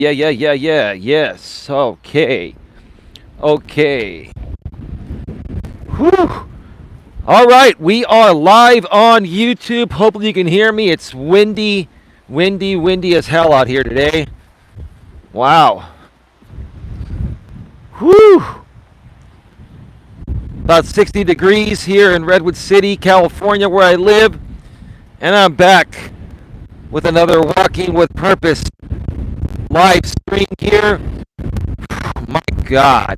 Yes. Okay. Okay. Whew. All right, we are live on YouTube. Hopefully you can hear me. It's windy as hell out here today. Wow. Whew. About 60 degrees here in Redwood City, California, where I live. And I'm back with another Walking with Purpose live stream here. My God.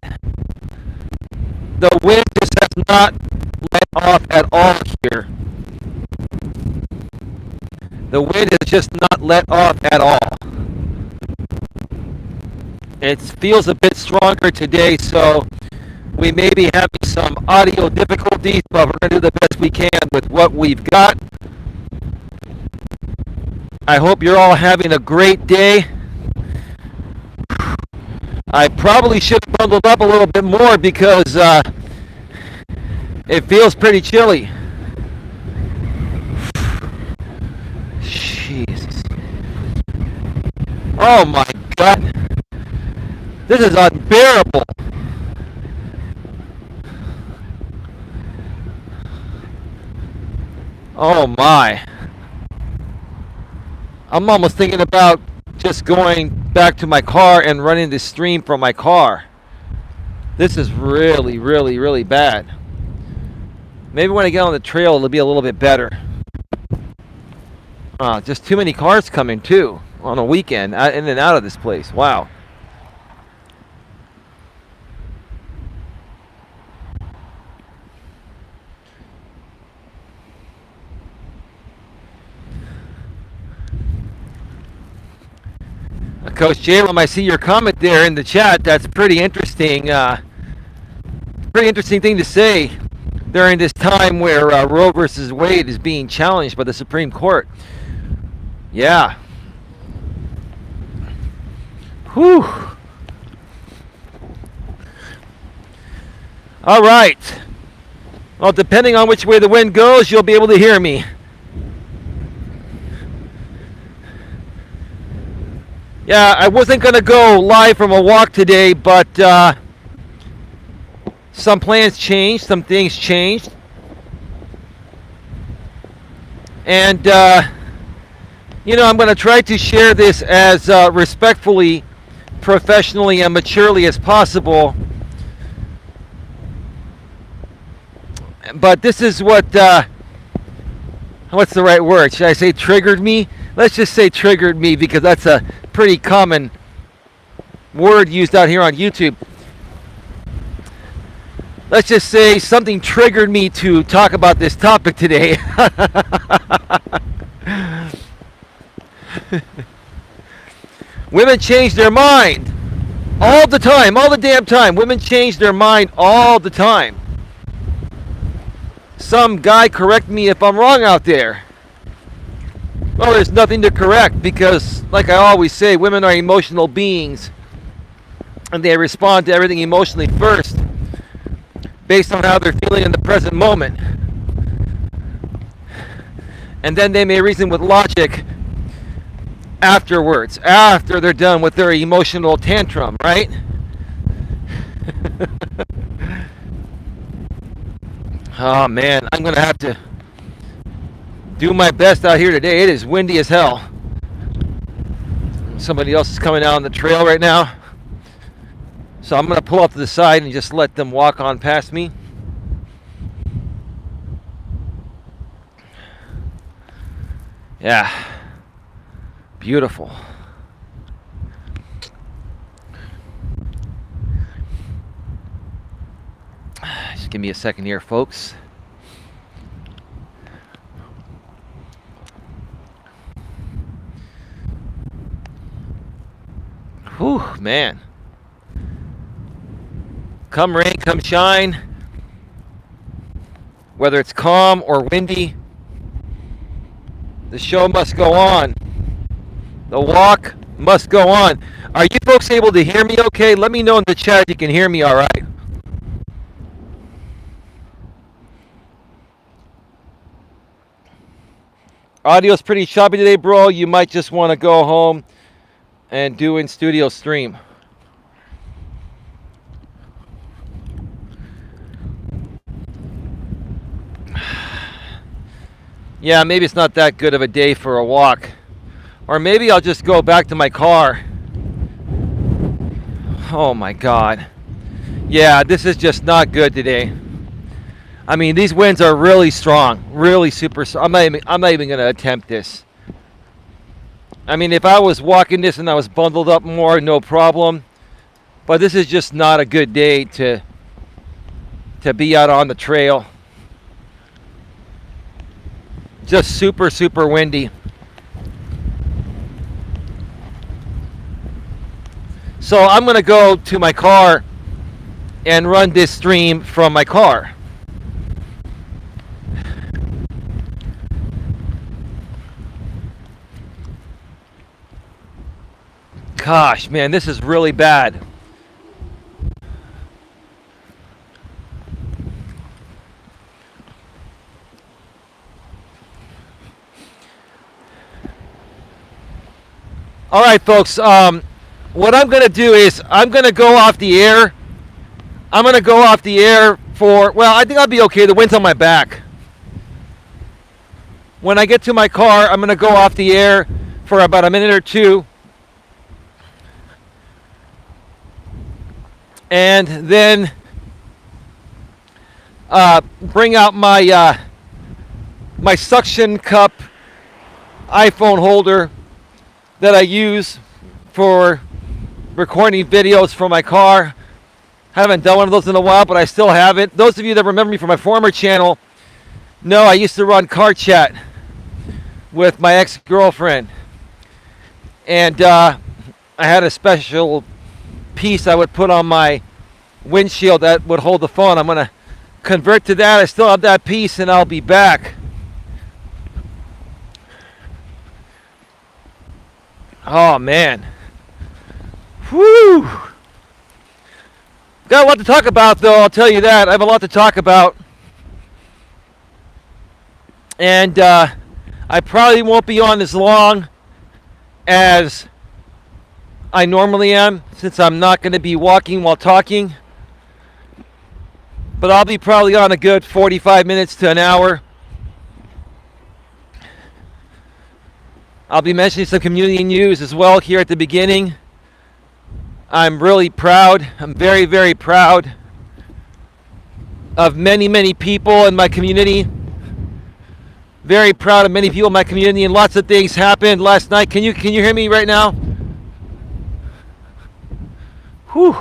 The wind just has not let off at all here. The wind has just not let off at all. It feels a bit stronger today, so we may be having some audio difficulties, but we're going to do the best we can with what we've got. I hope you're all having a great day. I probably should have bundled up a little bit more because it feels pretty chilly. Jesus. Oh my God. This is unbearable. Oh my. I'm almost thinking about just going back to my car and running the stream from my car. This is really bad. Maybe when I get on the trail it'll be a little bit better. Just too many cars coming too on a weekend, in and out of this place. Wow. Coach Eli, I see your comment there in the chat. That's pretty interesting. Pretty interesting thing to say during this time where Roe versus Wade is being challenged by the Supreme Court. Yeah. Whew. All right. Well, depending on which way the wind goes, you'll be able to hear me. Yeah, I wasn't going to go live from a walk today, but some plans changed, some things changed. And, I'm going to try to share this as respectfully, professionally, and maturely as possible. But this is what, what's the right word? Should I say triggered me? Let's just say triggered me because that's a pretty common word used out here on YouTube. Let's just say something triggered me to talk about this topic today. Women change their mind all the time, all the damn time. Women change their mind all the time. Some guy correct me if I'm wrong out there. Well, there's nothing to correct because, like I always say, women are emotional beings and they respond to everything emotionally first based on how they're feeling in the present moment. And then they may reason with logic afterwards, after they're done with their emotional tantrum, right? Oh man, I'm going to have to do my best out here today. It is windy as hell. Somebody else is coming out on the trail right now. So I'm going to pull off to the side and just let them walk on past me. Yeah. Beautiful. Just give me a second here, folks. Whew, man. Come rain, come shine. Whether it's calm or windy, the show must go on. The walk must go on. Are you folks able to hear me okay? Let me know in the chat if you can hear me all right. Audio's pretty choppy today, bro. You might just want to go home and doing studio stream. Yeah, maybe it's not that good of a day for a walk. Or maybe I'll just go back to my car. Oh my God. Yeah, this is just not good today. I mean, these winds are really strong, really super strong. I'm not even going to attempt this. I mean, if I was walking this and I was bundled up more, no problem. But this is just not a good day to be out on the trail. Just super, super windy. So I'm going to go to my car and run this stream from my car. Gosh, man, this is really bad. All right, folks. What I'm going to do is I'm going to go off the air. I'm going to go off the air for, well, I think I'll be okay. The wind's on my back. When I get to my car, I'm going to go off the air for about a minute or two. And then bring out my my suction cup iPhone holder that I use for recording videos from my car. Haven't done one of those in a while, but I still have it. Those of you that remember me from my former channel know I used to run car chat with my ex-girlfriend. And I had a special piece I would put on my windshield that would hold the phone. I'm going to convert to that. I still have that piece, and I'll be back. Oh, man. Whew. Got a lot to talk about, though, I'll tell you that. I have a lot to talk about. And I probably won't be on as long as I normally am, since I'm not going to be walking while talking. But I'll be probably on a good 45 minutes to an hour. I'll be mentioning some community news as well here at the beginning. I'm really proud. I'm very, very proud of many, many people in my community. Very proud of many people in my community, and lots of things happened last night. Can you hear me right now? Whew.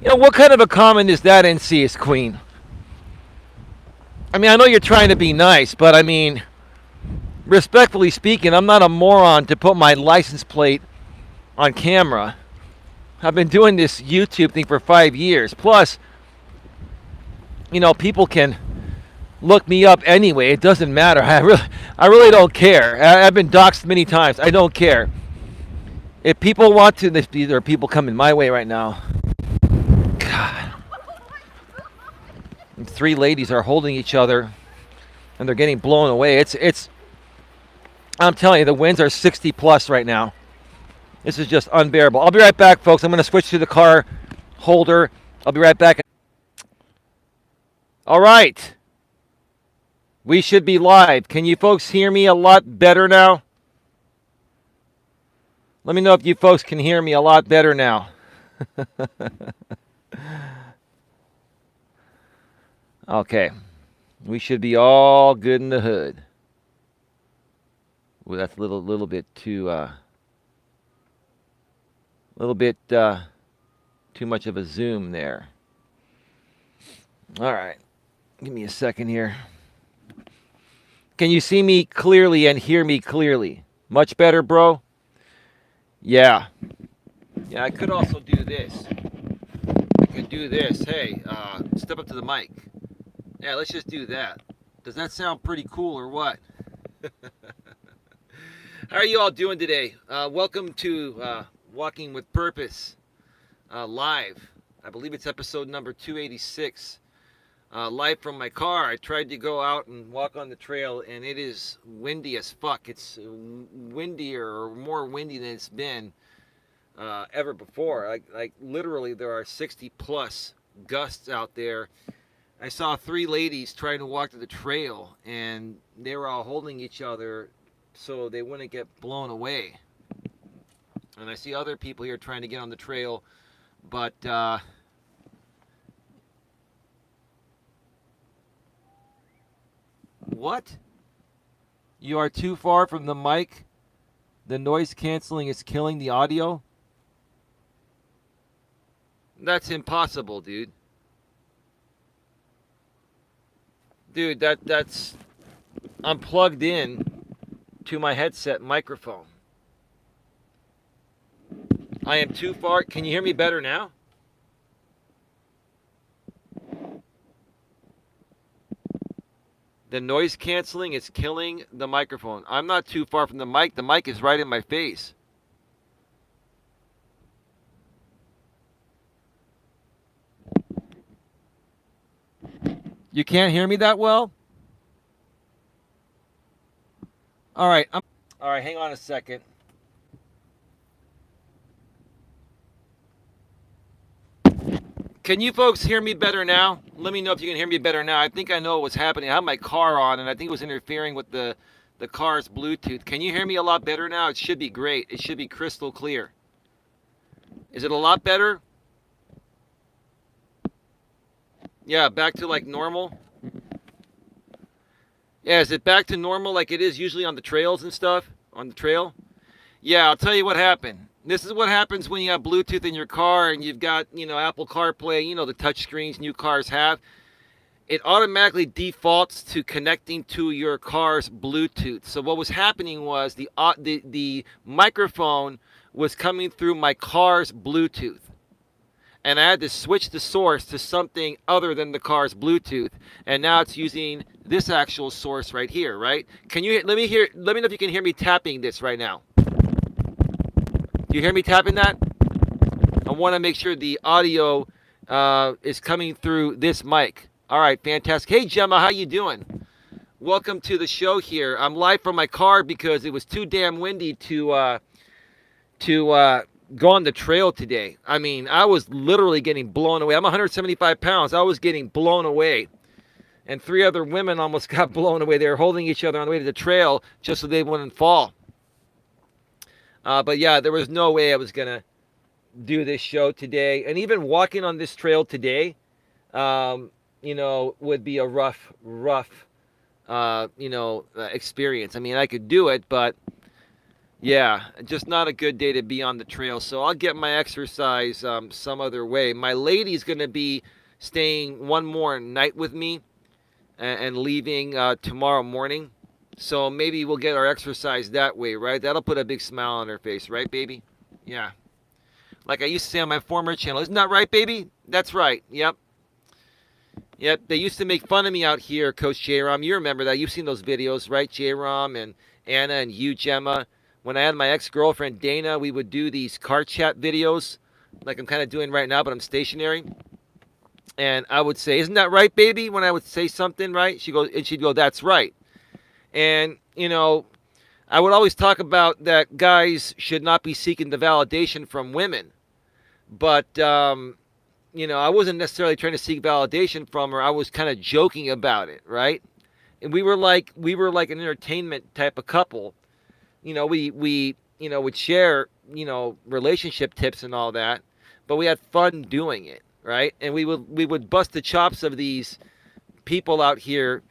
You know, what kind of a comment is that, NC's Queen? I mean, I know you're trying to be nice, but I mean, respectfully speaking, I'm not a moron to put my license plate on camera. I've been doing this YouTube thing for 5 years. Plus, you know, people can look me up anyway. It doesn't matter. I really don't care. I've been doxxed many times. I don't care. If people want to, there are people coming my way right now. God. And 3 ladies are holding each other, and they're getting blown away. It's. I'm telling you, the winds are 60 plus right now. This is just unbearable. I'll be right back, folks. I'm going to switch to the car holder. I'll be right back. All right. We should be live. Can you folks hear me a lot better now? Let me know if you folks can hear me a lot better now. Okay. We should be all good in the hood. Well, that's a little bit too too much of a zoom there. All right. Give me a second here. Can you see me clearly and hear me clearly? Much better, bro? Yeah. Yeah, I could also do this. I could do this. Hey, step up to the mic. Yeah, let's just do that. Does that sound pretty cool or what? How are you all doing today? Welcome to Walking with Purpose live. I believe it's episode number 286. Live from my car. I tried to go out and walk on the trail, and it is windy as fuck. It's windier or more windy than it's been ever before. Like literally, there are 60 plus gusts out there. I saw three ladies trying to walk to the trail, and they were all holding each other so they wouldn't get blown away. And I see other people here trying to get on the trail, but what? You are too far from the mic. The noise canceling is killing the audio. That's impossible, dude. Dude, that's I'm plugged in to my headset microphone. I am too far. Can you hear me better now? The noise canceling is killing the microphone. I'm not too far from the mic. The mic is right in my face. You can't hear me that well? All right. All right, hang on a second. Can you folks hear me better now? Let me know if you can hear me better now. I think I know what's happening. I have my car on, and I think it was interfering with the car's Bluetooth. Can you hear me a lot better now? It should be great. It should be crystal clear. Is it a lot better? Yeah, back to like normal. Yeah, is it back to normal like it is usually on the trails and stuff? On the trail? Yeah, I'll tell you what happened. This is what happens when you have Bluetooth in your car and you've got, Apple CarPlay, the touch screens new cars have. It automatically defaults to connecting to your car's Bluetooth. So what was happening was the microphone was coming through my car's Bluetooth. And I had to switch the source to something other than the car's Bluetooth. And now it's using this actual source right here, right? Let me know if you can hear me tapping this right now. Do you hear me tapping that? I want to make sure the audio is coming through this mic. All right, fantastic. Hey, Gemma, how you doing? Welcome to the show here. I'm live from my car because it was too damn windy to go on the trail today. I mean, I was literally getting blown away. I'm 175 pounds. I was getting blown away. And three other women almost got blown away. They were holding each other on the way to the trail just so they wouldn't fall. But yeah, there was no way I was going to do this show today. And even walking on this trail today, would be a rough, experience. I mean, I could do it, but yeah, just not a good day to be on the trail. So I'll get my exercise some other way. My lady's going to be staying one more night with me and leaving tomorrow morning. So maybe we'll get our exercise that way, right? That'll put a big smile on her face, right, baby? Yeah. Like I used to say on my former channel, isn't that right, baby? That's right. Yep. They used to make fun of me out here, Coach J-Rom. You remember that. You've seen those videos, right, J-Rom and Anna and you, Gemma. When I had my ex-girlfriend, Dana, we would do these car chat videos like I'm kind of doing right now, but I'm stationary. And I would say, isn't that right, baby? When I would say something, right? She'd go, that's right. And, I would always talk about that guys should not be seeking the validation from women. But, I wasn't necessarily trying to seek validation from her. I was kind of joking about it, right? And we were like an entertainment type of couple. We would share, relationship tips and all that, but we had fun doing it, right? And we would bust the chops of these people out here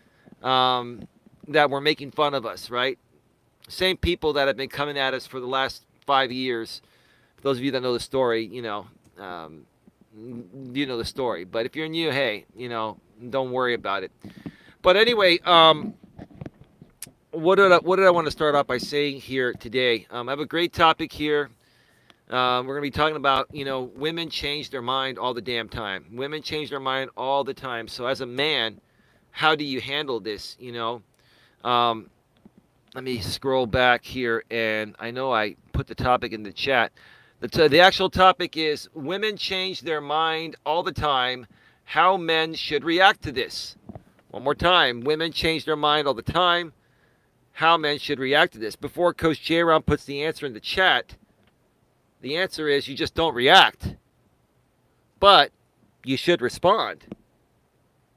that were making fun of us, right? Same people that have been coming at us for the last 5 years. For those of you that know the story, you know the story. But if you're new, hey, don't worry about it. But anyway, what did I want to start off by saying here today? I have a great topic here. We're going to be talking about, women change their mind all the damn time. Women change their mind all the time. So as a man, how do you handle this, Let me scroll back here, and I know I put the topic in the chat. The actual topic is women change their mind all the time. How men should react to this. One more time. Women change their mind all the time. How men should react to this. Before Coach J-Ron puts the answer in the chat, the answer is you just don't react. But you should respond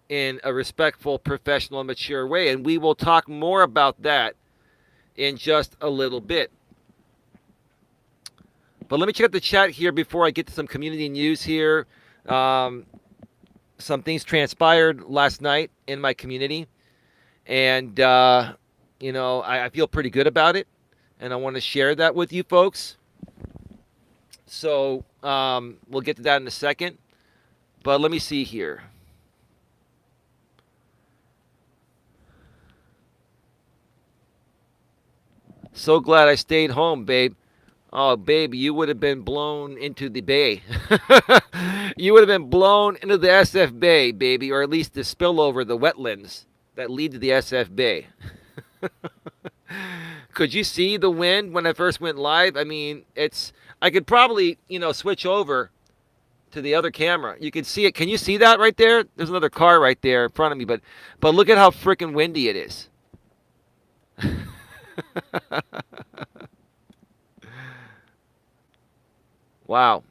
in a respectful, professional, and mature way. And we will talk more about that in just a little bit. But let me check out the chat here before I get to some community news here. Some things transpired last night in my community. And, I feel pretty good about it. And I want to share that with you folks. So we'll get to that in a second. But let me see here. So glad I stayed home, babe. Oh, baby, you would have been blown into the bay. You would have been blown into the SF Bay, baby, or at least the spillover, the wetlands that lead to the SF Bay. Could you see the wind when I first went live? I mean, I could probably, switch over to the other camera. You can see it. Can you see that right there? There's another car right there in front of me, but look at how freaking windy it is. Wow.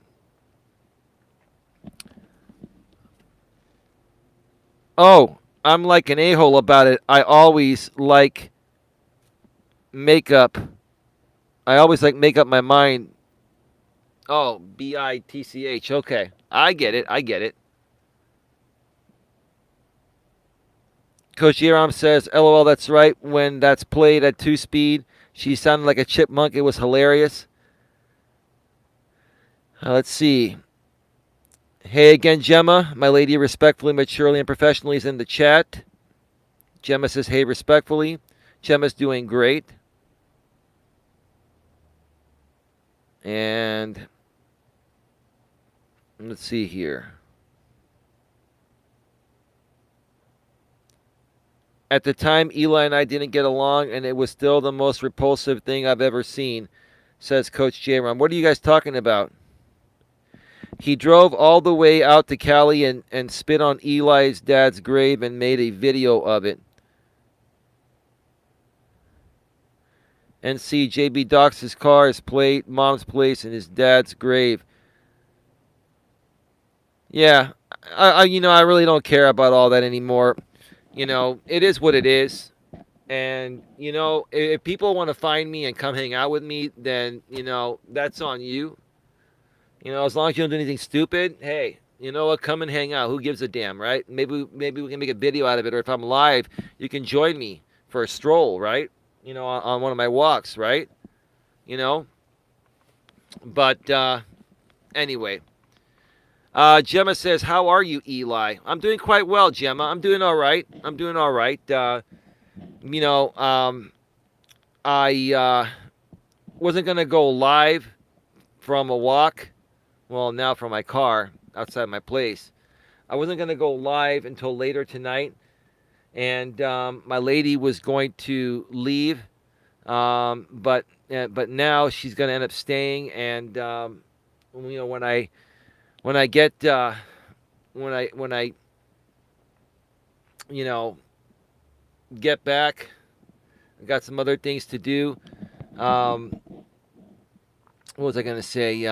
Oh, I'm like an a-hole about it. I always like makeup. I always like make up my mind. Oh, bitch. Okay. I get it. Coach Yeram says, LOL, that's right. When that's played at 2 speed, she sounded like a chipmunk. It was hilarious. Let's see. Hey again, Gemma. My lady respectfully, maturely, and professionally is in the chat. Gemma says, hey, respectfully. Gemma's doing great. And let's see here. At the time, Eli and I didn't get along, and it was still the most repulsive thing I've ever seen, says Coach J-Ron. What are you guys talking about? He drove all the way out to Cali and spit on Eli's dad's grave and made a video of it. NC JB docks his car, his plate, mom's place, and his dad's grave. Yeah, I really don't care about all that anymore. It is what it is. And, if people want to find me and come hang out with me, then, that's on you. As long as you don't do anything stupid, hey, you know what? Come and hang out. Who gives a damn, right? Maybe we can make a video out of it. Or if I'm live, you can join me for a stroll, right? On one of my walks, right? But anyway. Gemma says, how are you, Eli? I'm doing quite well, Gemma. I'm doing all right. I wasn't going to go live from a walk. Well, now from my car outside my place. I wasn't going to go live until later tonight. And my lady was going to leave. But now she's going to end up staying. And, when I get get back, I got some other things to do. What was I going to say?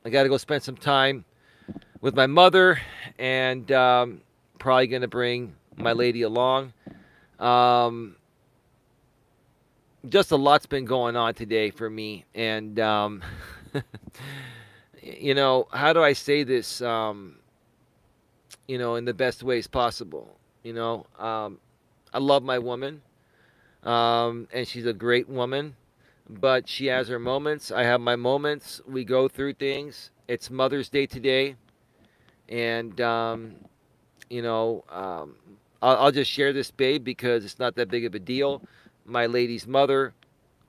I got to go spend some time with my mother, and probably going to bring my lady along. Just a lot's been going on today for me, and how do I say this, in the best ways possible? I love my woman, and she's a great woman, but she has her moments. I have my moments. We go through things. It's Mother's Day today, and, I'll just share this, babe, because it's not that big of a deal. My lady's mother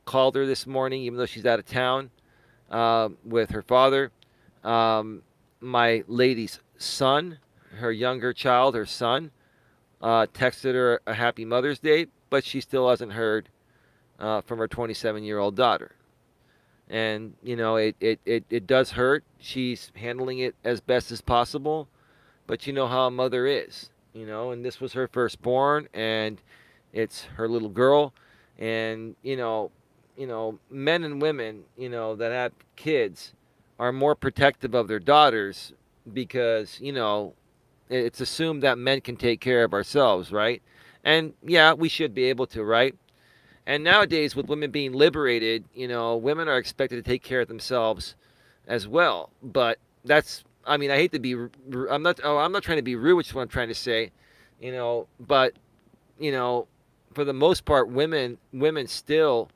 called her this morning, even though she's out of town, with her father. My lady's son, her younger child, her son, texted her a happy Mother's Day, but she still hasn't heard from her 27-year-old daughter. And it does hurt. She's handling it as best as possible, but you know how a mother is, and this was her firstborn, and it's her little girl. And men and women, that have kids are more protective of their daughters because it's assumed that men can take care of ourselves, right? And yeah, we should be able to, right? And nowadays, with women being liberated, women are expected to take care of themselves as well. But that's, I mean, I hate to be, I'm not trying to be rude, which is what I'm trying to say, but you know, for the most part, women still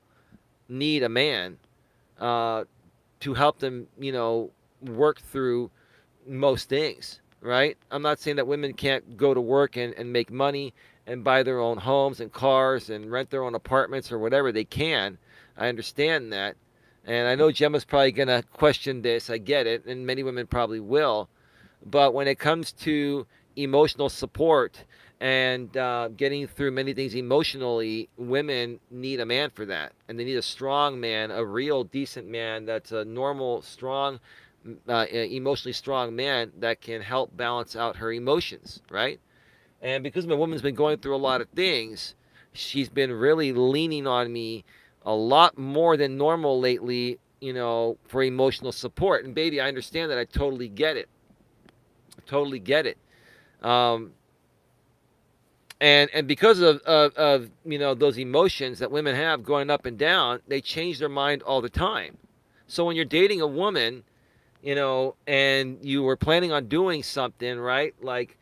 need a man uh, to help them, work through most things, right? I'm not saying that women can't go to work and make money and buy their own homes and cars and rent their own apartments or whatever they can. I understand that. And I know Gemma's probably going to question this. I get it. And many women probably will. But when it comes to emotional support and getting through many things emotionally, women need a man for that. And they need a strong man, a real decent man that's a normal, strong, emotionally strong man that can help balance out her emotions, right? And because my woman's been going through a lot of things, she's been really leaning on me a lot more than normal lately, for emotional support. And baby, I understand that. I totally get it. Totally get it. Um, and because of those emotions that women have going up and down, they change their mind all the time. So when you're dating a woman, and you were planning on doing something, right? Like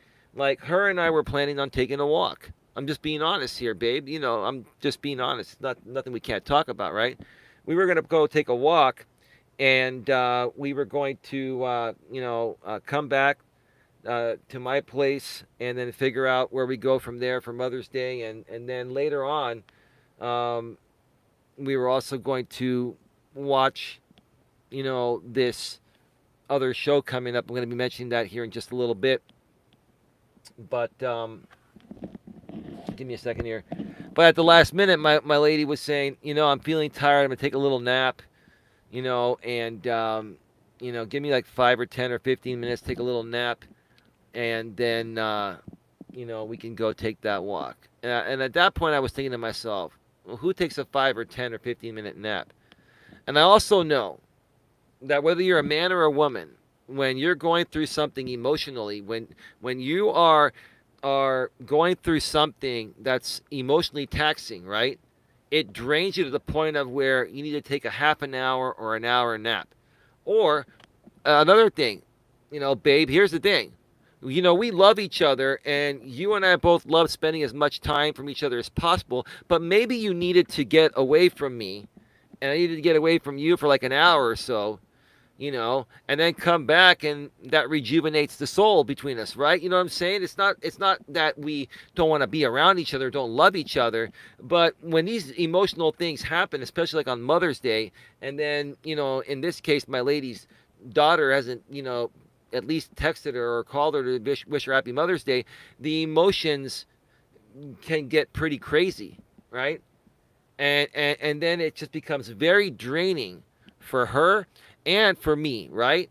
her and I were planning on taking a walk. I'm just being honest here, babe. I'm just being honest. It's not nothing we can't talk about, right? We were gonna go take a walk, and we were going to, come back to my place and then figure out where we go from there for Mother's Day, and then later on, um, we were also going to watch, this other show coming up. I'm going to be mentioning that here in just a little bit. But give me a second here. But at the last minute, my lady was saying, I'm feeling tired. I'm going to take a little nap, and, give me like 5 or 10 or 15 minutes, take a little nap. And then, we can go take that walk. And at that point, I was thinking to myself, well, who takes a 5 or 10 or 15 minute nap? And I also know that whether you're a man or a woman, when you're going through something emotionally, when you are going through something that's emotionally taxing, right? It drains you to the point of where you need to take a half an hour or an hour nap. Or another thing, babe, here's the thing. We love each other, and you and I both love spending as much time from each other as possible, but maybe you needed to get away from me, and I needed to get away from you for like an hour or so, and then come back, and that rejuvenates the soul between us, right? You know what I'm saying? It's not that we don't want to be around each other, don't love each other, but when these emotional things happen, especially like on Mother's Day, and then, in this case, my lady's daughter hasn't, at least texted her or called her to wish her happy Mother's Day, the emotions can get pretty crazy, right? And then it just becomes very draining for her and for me, right?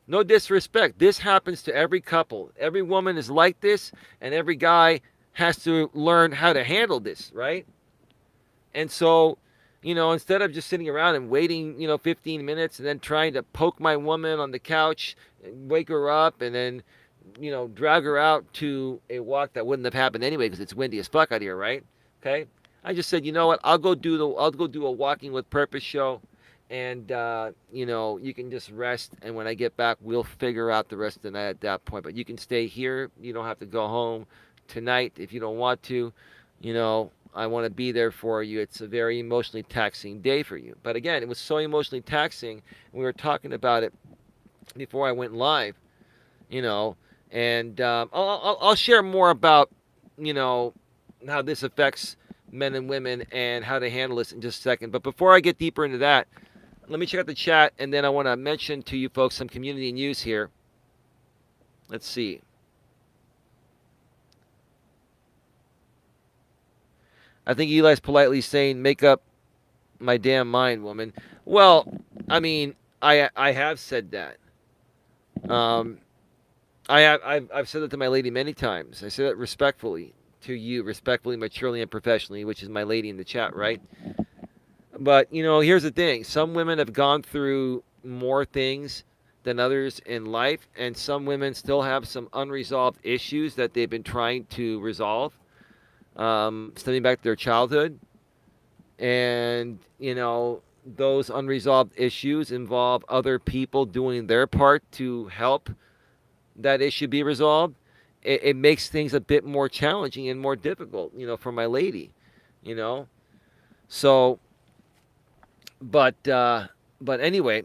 No disrespect. This happens to every couple. Every woman is like this, and every guy has to learn how to handle this, right? And so, instead of just sitting around and waiting, 15 minutes and then trying to poke my woman on the couch, wake her up, and then, drag her out to a walk that wouldn't have happened anyway because it's windy as fuck out here, right? Okay. I just said, you know what? I'll go do a walking with purpose show, and you can just rest. And when I get back, we'll figure out the rest of the night at that point. But you can stay here. You don't have to go home tonight if you don't want to. I want to be there for you. It's a very emotionally taxing day for you. But again, it was so emotionally taxing. We were talking about it before I went live, and I'll share more about, how this affects men and women and how to handle this in just a second. But before I get deeper into that, let me check out the chat, and then I want to mention to you folks some community news here. Let's see. I think Eli's politely saying, make up my damn mind, woman. Well, I mean, I have said that. Um, I've said that to my lady many times. I said it respectfully to you, respectfully, maturely, and professionally, which is my lady in the chat, right? But here's the thing: some women have gone through more things than others in life, and some women still have some unresolved issues that they've been trying to resolve, stemming back to their childhood. And those unresolved issues involve other people doing their part to help that issue be resolved. It makes things a bit more challenging and more difficult, for my lady, you know. So, but anyway,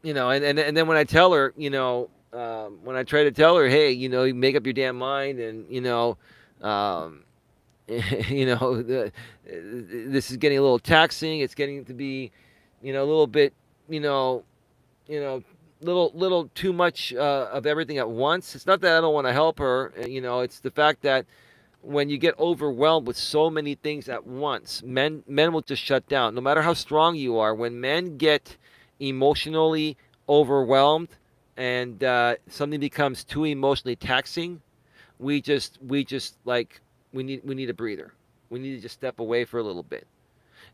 and then when I tell her, when I try to tell her, hey, you make up your damn mind, and um, this is getting a little taxing. It's getting to be, a little bit, you know, you know, little too much of everything at once. It's not that I don't want to help her. It's the fact that when you get overwhelmed with so many things at once, men will just shut down. No matter how strong you are, when men get emotionally overwhelmed and something becomes too emotionally taxing, we just like we need a breather. We need to just step away for a little bit,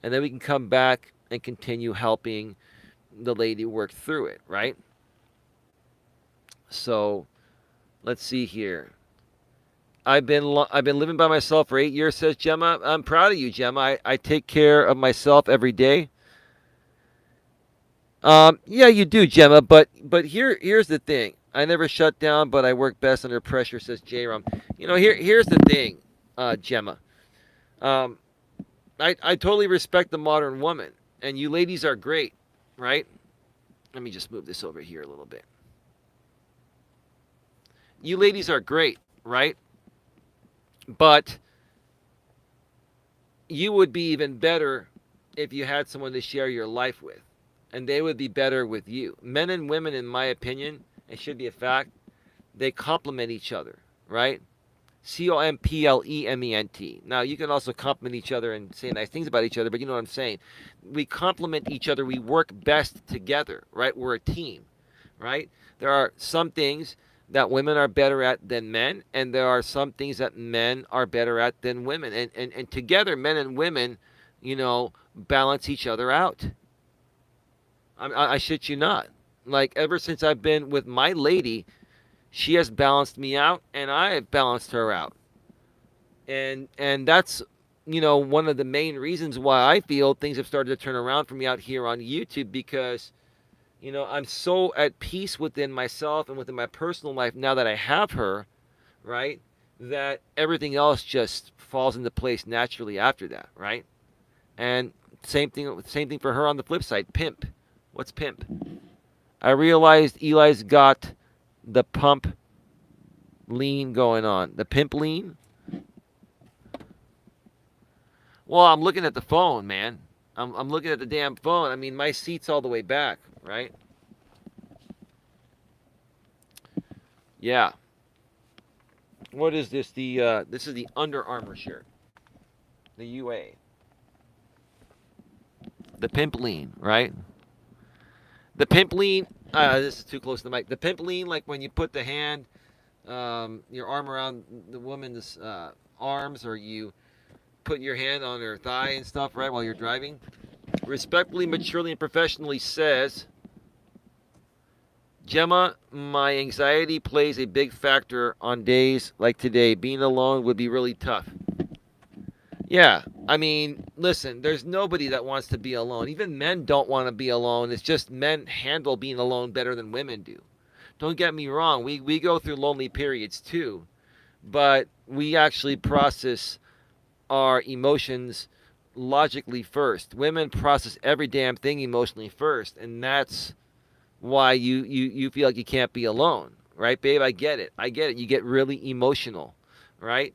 and then we can come back and continue helping the lady work through it, right? So let's see here. I've been living by myself for 8 years, says Gemma. I'm proud of you, Gemma. I take care of myself every day. Yeah, you do, Gemma. But here's the thing. I never shut down, but I work best under pressure, says J-Rom. Here's the thing, Gemma. Um, I totally respect the modern woman, and you ladies are great, right? Let me just move this over here a little bit. You ladies are great, right? But you would be even better if you had someone to share your life with, and they would be better with you. Men and women, in my opinion, it should be a fact, they complement each other, right? Complement. Now, you can also compliment each other and say nice things about each other, but you know what I'm saying. We complement each other. We work best together, right? We're a team, right? There are some things that women are better at than men, and there are some things that men are better at than women. And together, men and women, balance each other out. I shit you not. Like, ever since I've been with my lady, she has balanced me out, and I have balanced her out. And that's one of the main reasons why I feel things have started to turn around for me out here on YouTube, because I'm so at peace within myself and within my personal life now that I have her, right? That everything else just falls into place naturally after that, right? And same thing for her on the flip side. Pimp. What's pimp? I realized Eli's got the pump lean going on. The pimp lean? Well, I'm looking at the phone, man. I'm looking at the damn phone. I mean, my seat's all the way back, right? Yeah. What is this? This is the Under Armour shirt. The UA. The pimp lean, right? The pimp lean. This is too close to the mic. The pimp lean, like when you put the hand, your arm around the woman's arms, or you put your hand on her thigh and stuff, right, while you're driving. Respectfully, maturely, and professionally, says Gemma, my anxiety plays a big factor on days like today. Being alone would be really tough. Yeah, I mean, listen, there's nobody that wants to be alone. Even men don't want to be alone. It's just men handle being alone better than women do. Don't get me wrong, we go through lonely periods too, but we actually process our emotions logically first. Women process every damn thing emotionally first, and that's why you feel like you can't be alone, right, babe? I get it. You get really emotional, right?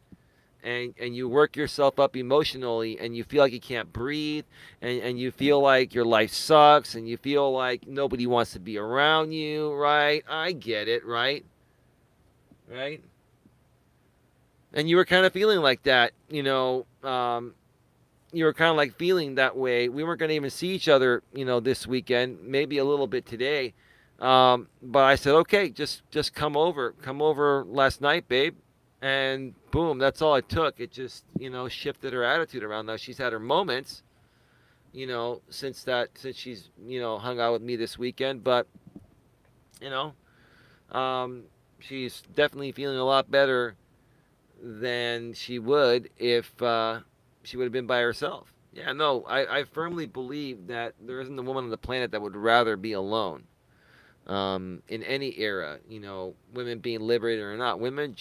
And you work yourself up emotionally, and you feel like you can't breathe, and you feel like your life sucks, and you feel like nobody wants to be around you, right? I get it, right? Right? And you were kind of feeling like that, you were kind of like feeling that way. We weren't going to even see each other, this weekend, maybe a little bit today. But I said, okay, just come over last night, babe, and boom, that's all it took. It just shifted her attitude around. Now she's had her moments, since she's hung out with me this weekend, but you know, um, she's definitely feeling a lot better than she would if she would have been by herself. Yeah, no, I firmly believe that there isn't a woman on the planet that would rather be alone. In any era, women being liberated or not, women,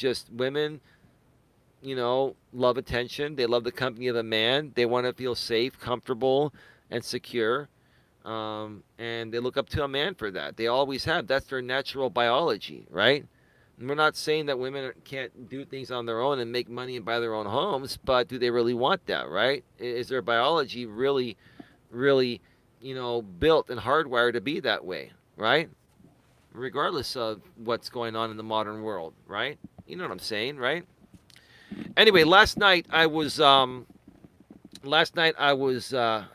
love attention. They love the company of a man. They want to feel safe, comfortable, and secure. And they look up to a man for that. They always have. That's their natural biology, right? And we're not saying that women can't do things on their own and make money and buy their own homes, but do they really want that, right? Is their biology really, really, built and hardwired to be that way, right? Regardless of what's going on in the modern world, right? You know what I'm saying, right? Anyway, I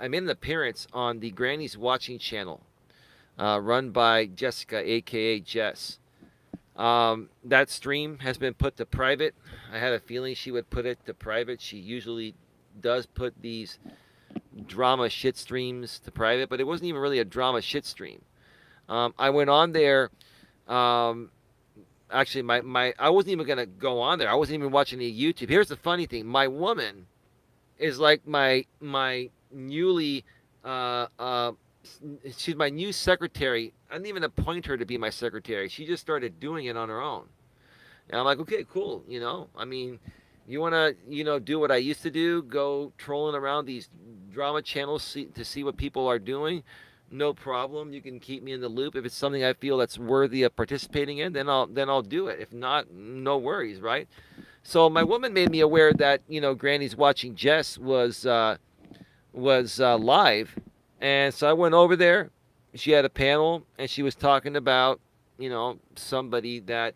made an appearance on the Granny's Watching channel, run by Jessica, aka Jess. That stream has been put to private. I had a feeling she would put it to private. She usually does put these drama shit streams to private, but it wasn't even really a drama shit stream. I went on there. Um, Actually, my I wasn't even gonna go on there. I wasn't even watching any YouTube. Here's the funny thing: my woman is like my newly uh, uh, she's my new secretary. I didn't even appoint her to be my secretary. She just started doing it on her own. And I'm like, okay, cool. I mean, you want to, do what I used to do, go trolling around these drama channels to see what people are doing. No problem. You can keep me in the loop. If it's something I feel that's worthy of participating in, then I'll do it. If not, no worries, right? So my woman made me aware that Granny's Watching Jess was live, and so I went over there. She had a panel, and she was talking about somebody that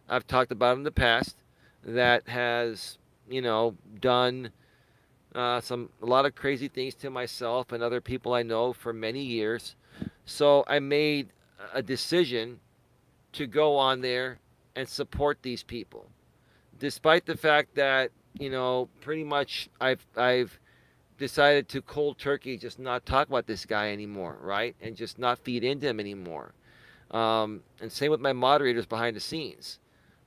I've talked about in the past that has done a lot of crazy things to myself and other people I know for many years. So I made a decision to go on there and support these people, despite the fact that pretty much I've decided to cold turkey just not talk about this guy anymore, right, and just not feed into him anymore. And same with my moderators behind the scenes.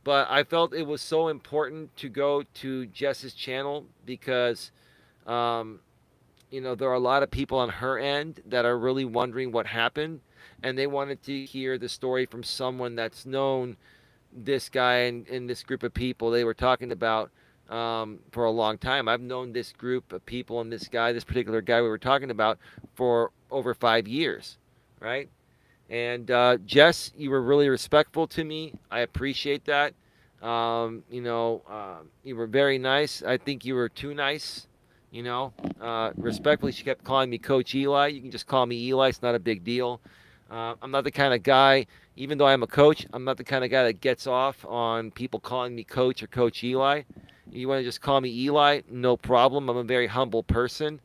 But I felt it was so important to go to Jess's channel because um, there are a lot of people on her end that are really wondering what happened, and they wanted to hear the story from someone that's known this guy and this group of people they were talking about for a long time. I've known this group of people and this particular guy we were talking about for over 5 years, right? And Jess, you were really respectful to me. I appreciate that. You were very nice. I think you were too nice. Respectfully, she kept calling me Coach Eli. You can just call me Eli. It's not a big deal. I'm not the kind of guy, even though I'm a coach, I'm not the kind of guy that gets off on people calling me Coach or Coach Eli. You want to just call me Eli? No problem. I'm a very humble person.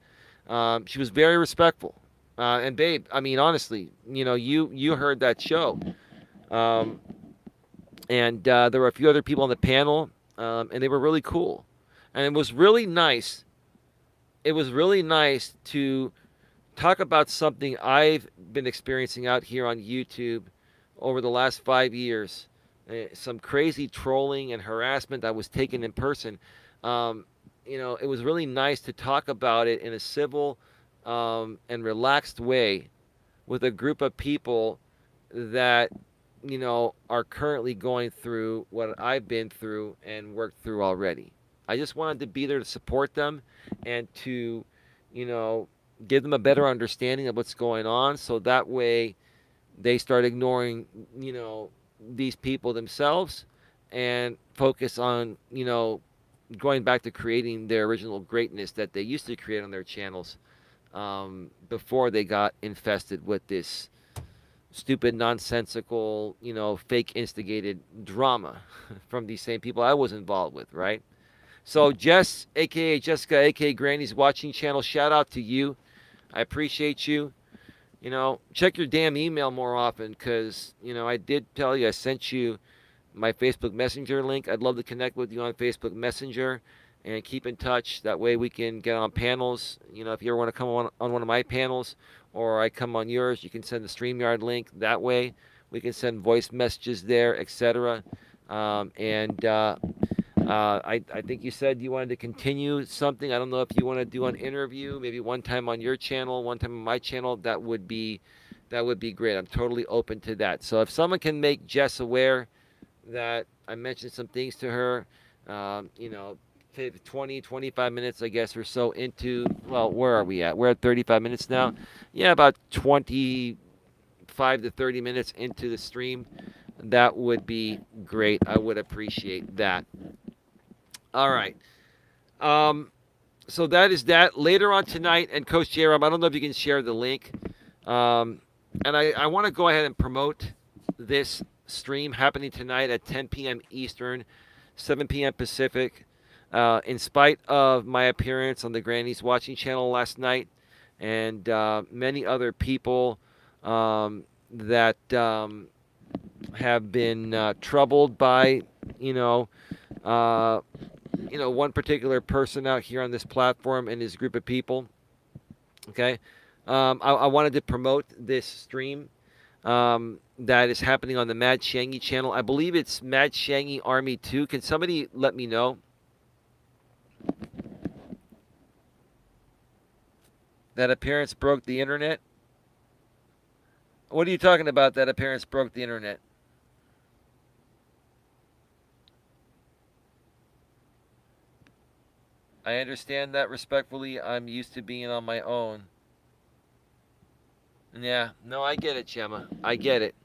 She was very respectful. And babe, I mean, honestly, you heard that show, um, and there were a few other people on the panel, and they were really cool, and it was really nice. It was really nice to talk about something I've been experiencing out here on YouTube over the last 5 years. Some crazy trolling and harassment that was taken in person. Um, it was really nice to talk about it in a civil and relaxed way with a group of people that are currently going through what I've been through and worked through already. I just wanted to be there to support them and to, you know, give them a better understanding of what's going on, so that way they start ignoring, these people themselves and focus on, going back to creating their original greatness that they used to create on their channels before they got infested with this stupid, nonsensical, fake instigated drama from these same people I was involved with, right? So Jess, aka Jessica, aka Granny's watching channel, shout out to you. I appreciate you. Check your damn email more often because, I did tell you I sent you my Facebook Messenger link. I'd love to connect with you on Facebook Messenger and keep in touch. That way we can get on panels. If you ever want to come on one of my panels or I come on yours, you can send the StreamYard link. That way we can send voice messages there, etc. I think you said you wanted to continue something. I don't know if you want to do an interview, maybe one time on your channel, one time on my channel. That would be great. I'm totally open to that. So if someone can make Jess aware that I mentioned some things to her, um, you know, 20, 25 minutes, I guess, or so into, well, where are we at? We're at 35 minutes now. Yeah, about 25 to 30 minutes into the stream. That would be great. I would appreciate that. All right. Um, so that is that. Later on tonight, and Coach Jerome, I don't know if you can share the link. Um, and I want to go ahead and promote this stream happening tonight at 10 p.m. Eastern, 7 p.m. Pacific. In spite of my appearance on the Granny's Watching channel last night and many other people that have been troubled by, you know, uh, one particular person out here on this platform and his group of people. Okay. I wanted to promote this stream that is happening on the Mad Shangy channel. I believe it's Mad Shangy Army 2. Can somebody let me know? That appearance broke the internet? What are you talking about, that appearance broke the internet? I understand that respectfully. I'm used to being on my own. Yeah, no, I get it, Gemma. I get it.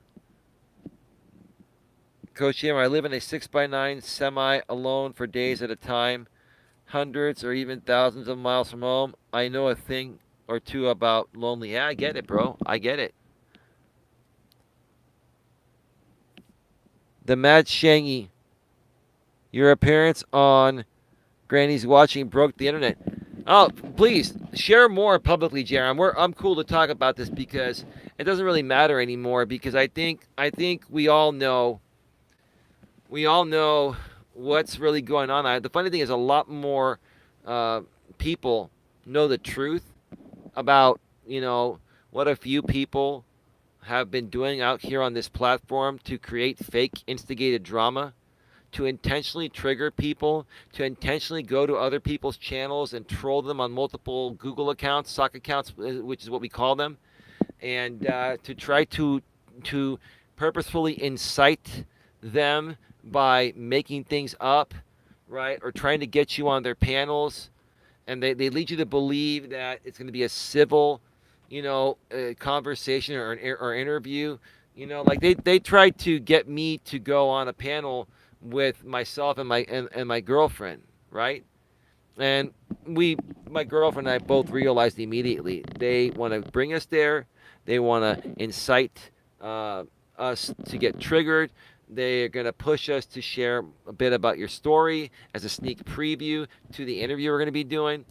Coach Gemma, I live in a 6x9 semi alone for days at a time, hundreds or even thousands of miles from home. I know a thing or two about lonely. Yeah, I get it, bro. I get it. The Mad Shangy, your appearance on Granny's Watching broke the internet. Oh, please share more publicly, Jeremy. I'm cool to talk about this because it doesn't really matter anymore. Because I think we all know what's really going on. The funny thing is, a lot more people know the truth about what a few people have been doing out here on this platform to create fake instigated drama, to intentionally trigger people, to intentionally go to other people's channels and troll them on multiple Google accounts, sock accounts, which is what we call them, and to try to purposefully incite them by making things up, right, or trying to get you on their panels, and they lead you to believe that it's going to be a civil, conversation or interview. Like they tried to get me to go on a panel with myself and my girlfriend, right? And my girlfriend and I both realized immediately they want to bring us there. They want to incite us to get triggered. They're going to push us to share a bit about your story as a sneak preview to the interview we're going to be doing.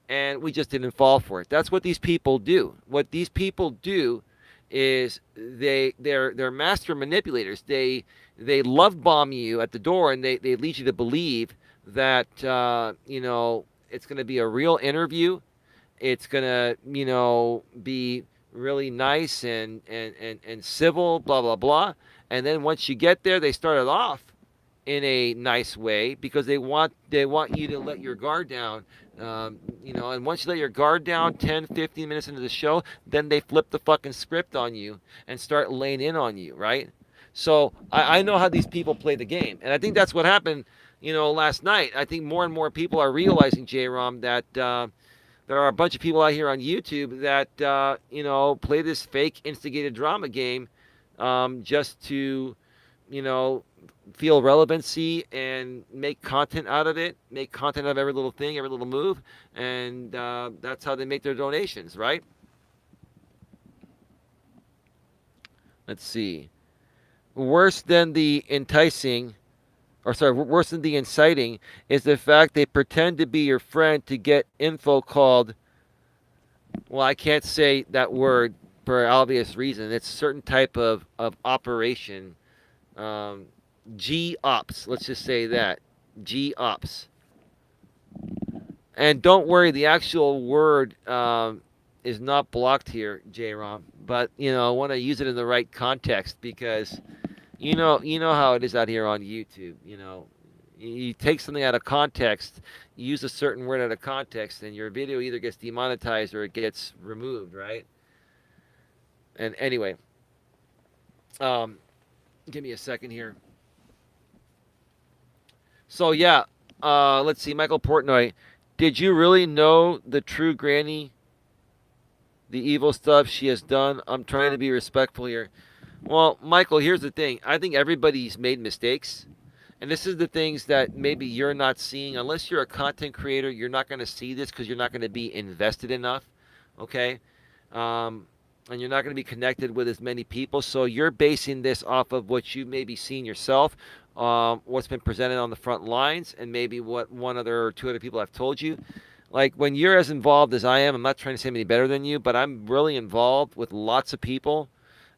And we just didn't fall for it. That's what these people do. What these people do is they're master manipulators. They love bomb you at the door, and they lead you to believe that it's going to be a real interview. It's going to be really nice and civil, blah blah blah. And then once you get there, they start it off in a nice way because they want you to let your guard down. And once you let your guard down 10, 15 minutes into the show, then they flip the fucking script on you and start laying in on you, right? So I know how these people play the game. And I think that's what happened, last night. I think more and more people are realizing, J-Rom, that there are a bunch of people out here on YouTube that, play this fake instigated drama game just to, feel relevancy and make content out of it, make content out of every little thing, every little move. And that's how they make their donations, right? Let's see. Worse than the enticing or sorry, worse than the inciting, is the fact they pretend to be your friend to get info called, well, I can't say that word for obvious reason. It's a certain type of operation. Um, G ops, let's just say that. G ops. And don't worry, the actual word is not blocked here, J-Rom. But I want to use it in the right context because you know how it is out here on YouTube. You take something out of context, you use a certain word out of context, and your video either gets demonetized or it gets removed, right? And anyway, um, give me a second here. So yeah, let's see, Michael Portnoy. Did you really know the true Granny, the evil stuff she has done? I'm trying to be respectful here. Well, Michael, here's the thing. I think everybody's made mistakes. And this is the things that maybe you're not seeing. Unless you're a content creator, you're not going to see this because you're not going to be invested enough. Okay? And you're not going to be connected with as many people. So you're basing this off of what you maybe seen yourself, what's been presented on the front lines, and maybe what one other or two other people have told you. Like when you're as involved as I am, I'm not trying to say I'm any better than you, but I'm really involved with lots of people.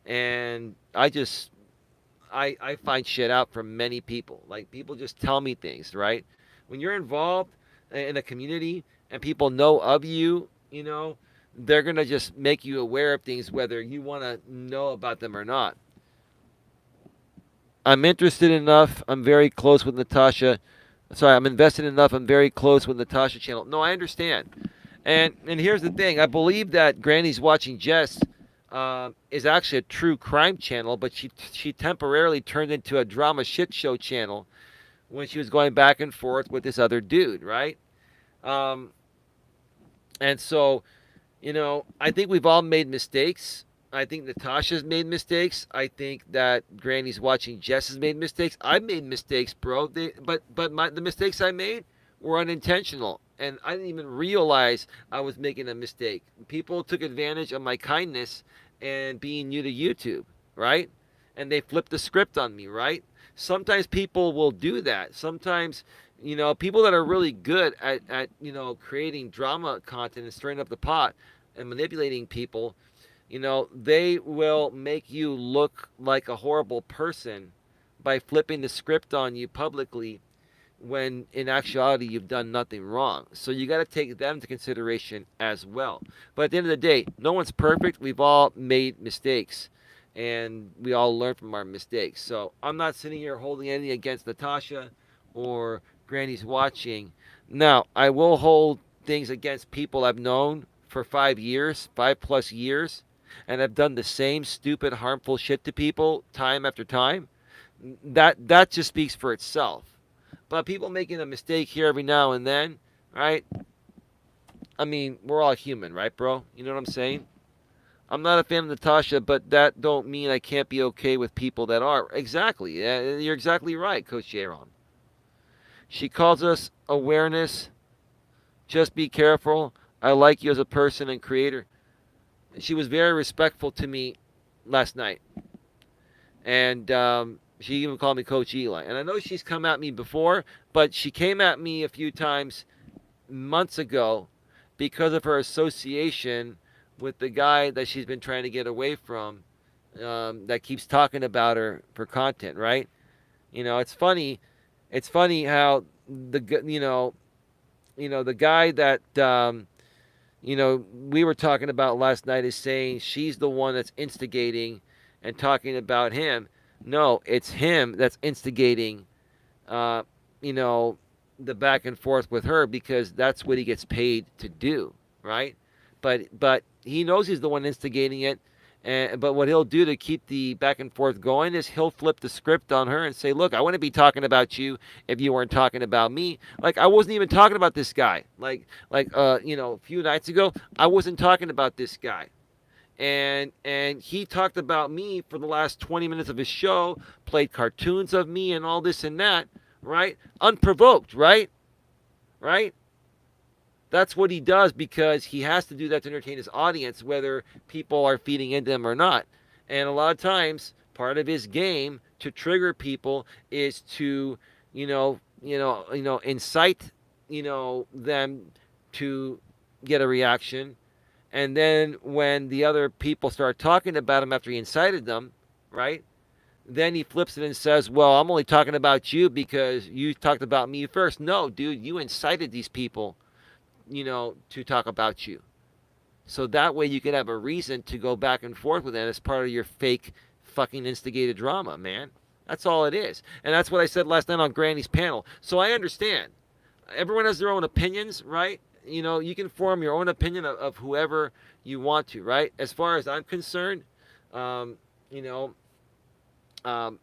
And I find shit out from many people. Like people just tell me things, right? When you're involved in a community and people know of you, they're gonna just make you aware of things whether you want to know about them or not. I'm interested enough. I'm very close with Natasha. Sorry, I'm invested enough. I'm very close with Natasha channel. No, I understand. And here's the thing. I believe that Granny's Watching Jess is actually a true crime channel, but she temporarily turned into a drama shit show channel when she was going back and forth with this other dude, right? Um, and so, I think we've all made mistakes. I think Natasha's made mistakes. I think that Granny's Watching Jess has made mistakes. I've made mistakes, bro. But the mistakes I made were unintentional, and I didn't even realize I was making a mistake. People took advantage of my kindness and being new to YouTube, right? And they flipped the script on me, right? Sometimes people will do that. Sometimes, people that are really good at creating drama content and stirring up the pot and manipulating people, they will make you look like a horrible person by flipping the script on you publicly when in actuality you've done nothing wrong. So you got to take them into consideration as well. But at the end of the day, no one's perfect. We've all made mistakes and we all learn from our mistakes. So I'm not sitting here holding anything against Natasha or Granny's Watching. Now, I will hold things against people I've known for 5 years, 5+ years, and I've done the same stupid, harmful shit to people time after time. That just speaks for itself. But people making a mistake here every now and then, right? I mean, we're all human, right, bro? You know what I'm saying? I'm not a fan of Natasha, but that don't mean I can't be okay with people that are. Exactly. You're exactly right, Coach Aaron. She calls us awareness. Just be careful. I like you as a person and creator. She was very respectful to me last night. And she even called me Coach Eli. And I know she's come at me before, but she came at me a few times months ago because of her association with the guy that she's been trying to get away from, that keeps talking about her for content, right? It's funny. It's funny how the guy that we were talking about last night is saying she's the one that's instigating and talking about him. No, it's him that's instigating, uh, you know, the back and forth with her because that's what he gets paid to do, right? But he knows he's the one instigating it. But what he'll do to keep the back and forth going is he'll flip the script on her and say, look, I wouldn't be talking about you if you weren't talking about me. Like, I wasn't even talking about this guy. A few nights ago, I wasn't talking about this guy. And he talked about me for the last 20 minutes of his show, played cartoons of me and all this and that, right? Unprovoked, right? Right? That's what he does because he has to do that to entertain his audience, whether people are feeding into him or not. And a lot of times, part of his game to trigger people is to incite, them to get a reaction. And then when the other people start talking about him after he incited them, right? Then he flips it and says, "Well, I'm only talking about you because you talked about me first." No, dude, you incited these people, to talk about you. So that way you can have a reason to go back and forth with them as part of your fake fucking instigated drama, man. That's all it is. And that's what I said last night on Granny's panel. So I understand. Everyone has their own opinions, right? You can form your own opinion of whoever you want to, right? As far as I'm concerned, um, you know, um,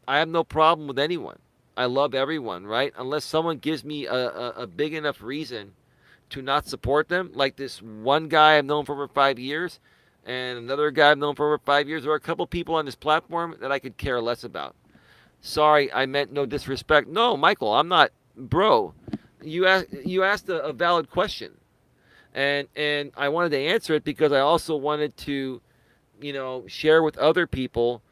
I have no problem with anyone. I love everyone, right? Unless someone gives me a big enough reason to not support them, like this one guy I've known for over 5 years, and another guy I've known for over 5 years, or a couple people on this platform that I could care less about. Sorry, I meant no disrespect. No, Michael, I'm not, bro. You asked a valid question, and I wanted to answer it because I also wanted to, share with other people,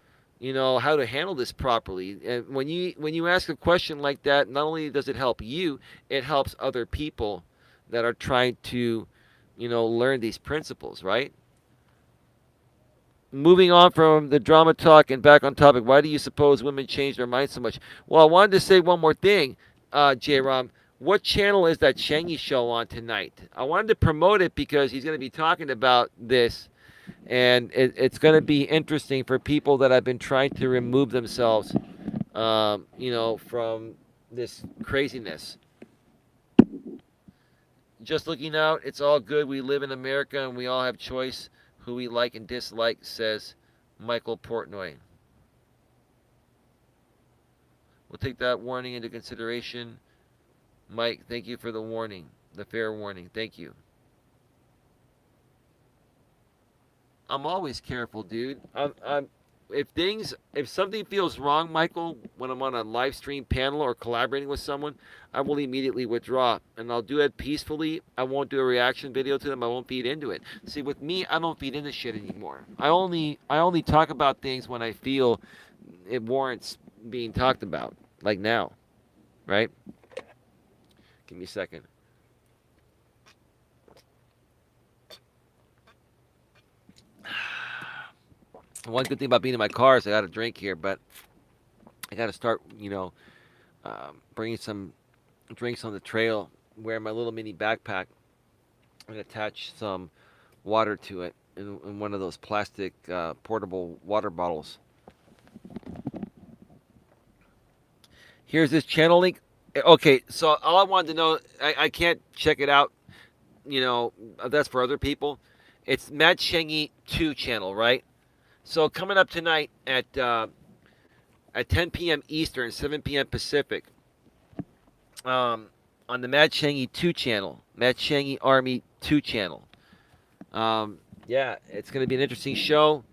how to handle this properly. And when you ask a question like that, not only does it help you, it helps other people that are trying to, learn these principles, right? Moving on from the drama talk and back on topic, why do you suppose women change their minds so much? Well, I wanted to say one more thing, J-Rom. What channel is that Shangy show on tonight? I wanted to promote it because he's going to be talking about this, and it's going to be interesting for people that have been trying to remove themselves, from this craziness. Just looking out, it's all good. We live in America and we all have choice who we like and dislike, says Michael Portnoy. We'll take that warning into consideration. Mike, thank you for the warning, the fair warning. Thank you. I'm always careful, dude. If something feels wrong, Michael, when I'm on a live stream panel or collaborating with someone, I will immediately withdraw, and I'll do it peacefully. I won't do a reaction video to them. I won't feed into it. See, with me, I don't feed into shit anymore. I only talk about things when I feel it warrants being talked about, like now, right? Give me a second. One good thing about being in my car is I got a drink here, but I got to start, bringing some drinks on the trail, wear my little mini backpack, and attach some water to it in one of those plastic portable water bottles. Here's this channel link. Okay, so all I wanted to know, I can't check it out, that's for other people. It's Mad Shangy 2 channel, right? So coming up tonight at 10 p.m. Eastern, 7 p.m. Pacific, on the Mad Shangy 2 channel, Mad Shangy Army 2 channel. Yeah, it's going to be an interesting show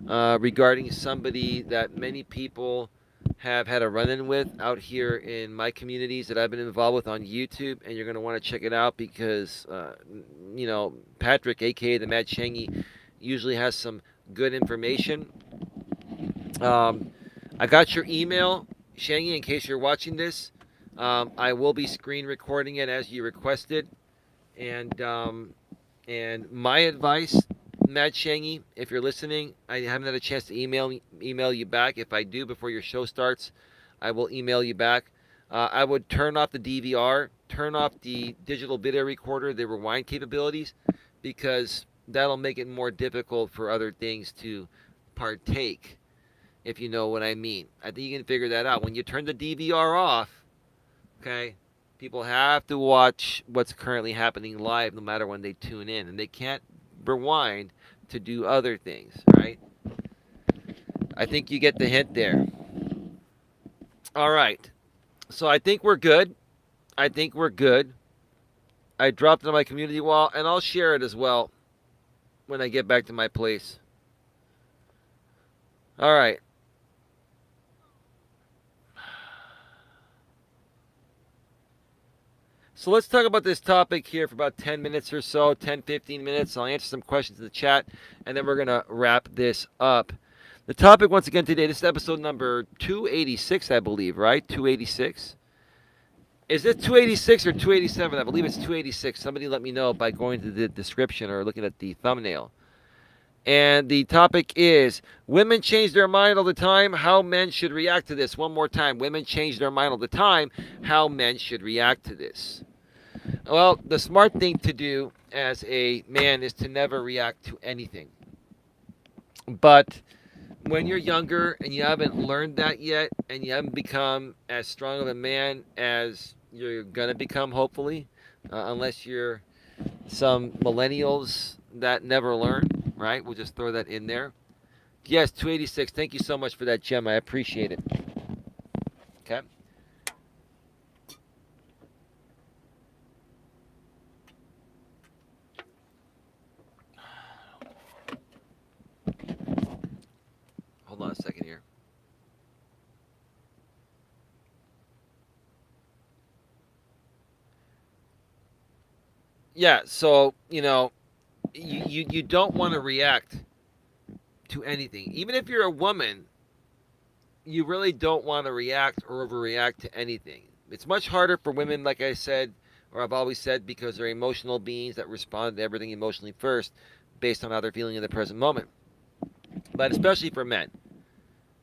regarding somebody that many people have had a run-in with out here in my communities that I've been involved with on YouTube, and you're going to want to check it out because, Patrick, aka the Mad Shangy, usually has some good information. I got your email, Shangy, in case you're watching this. I will be screen recording it as you requested. And my advice, Mad Shangy, if you're listening, I haven't had a chance to email you back. If I do before your show starts, I will email you back. I would turn off the DVR, turn off the digital video recorder, the rewind capabilities, because that'll make it more difficult for other things to partake, if you know what I mean. I think you can figure that out. When you turn the DVR off, okay, people have to watch what's currently happening live no matter when they tune in, and they can't rewind to do other things, right? I think you get the hint there. All right. So I think we're good. I dropped it on my community wall, and I'll share it as well when I get back to my place. All right. So let's talk about this topic here for about 10 minutes or so, 10, 15 minutes. I'll answer some questions in the chat, and then we're going to wrap this up. The topic once again today, this is episode number 286, I believe, right? 286. Is it 286 or 287? I believe it's 286. Somebody let me know by going to the description or looking at the thumbnail. And the topic is women change their mind all the time. How men should react to this. One more time. Women change their mind all the time. How men should react to this. Well, the smart thing to do as a man is to never react to anything. But when you're younger and you haven't learned that yet and you haven't become as strong of a man as you're going to become, hopefully, unless you're some millennials that never learn, right? We'll just throw that in there. Yes, 286. Thank you so much for that, Gem. I appreciate it. Okay. Hold on a second here. Yeah, so, you don't want to react to anything. Even if you're a woman, you really don't want to react or overreact to anything. It's much harder for women, like I said, or I've always said, because they're emotional beings that respond to everything emotionally first based on how they're feeling in the present moment. But especially for men,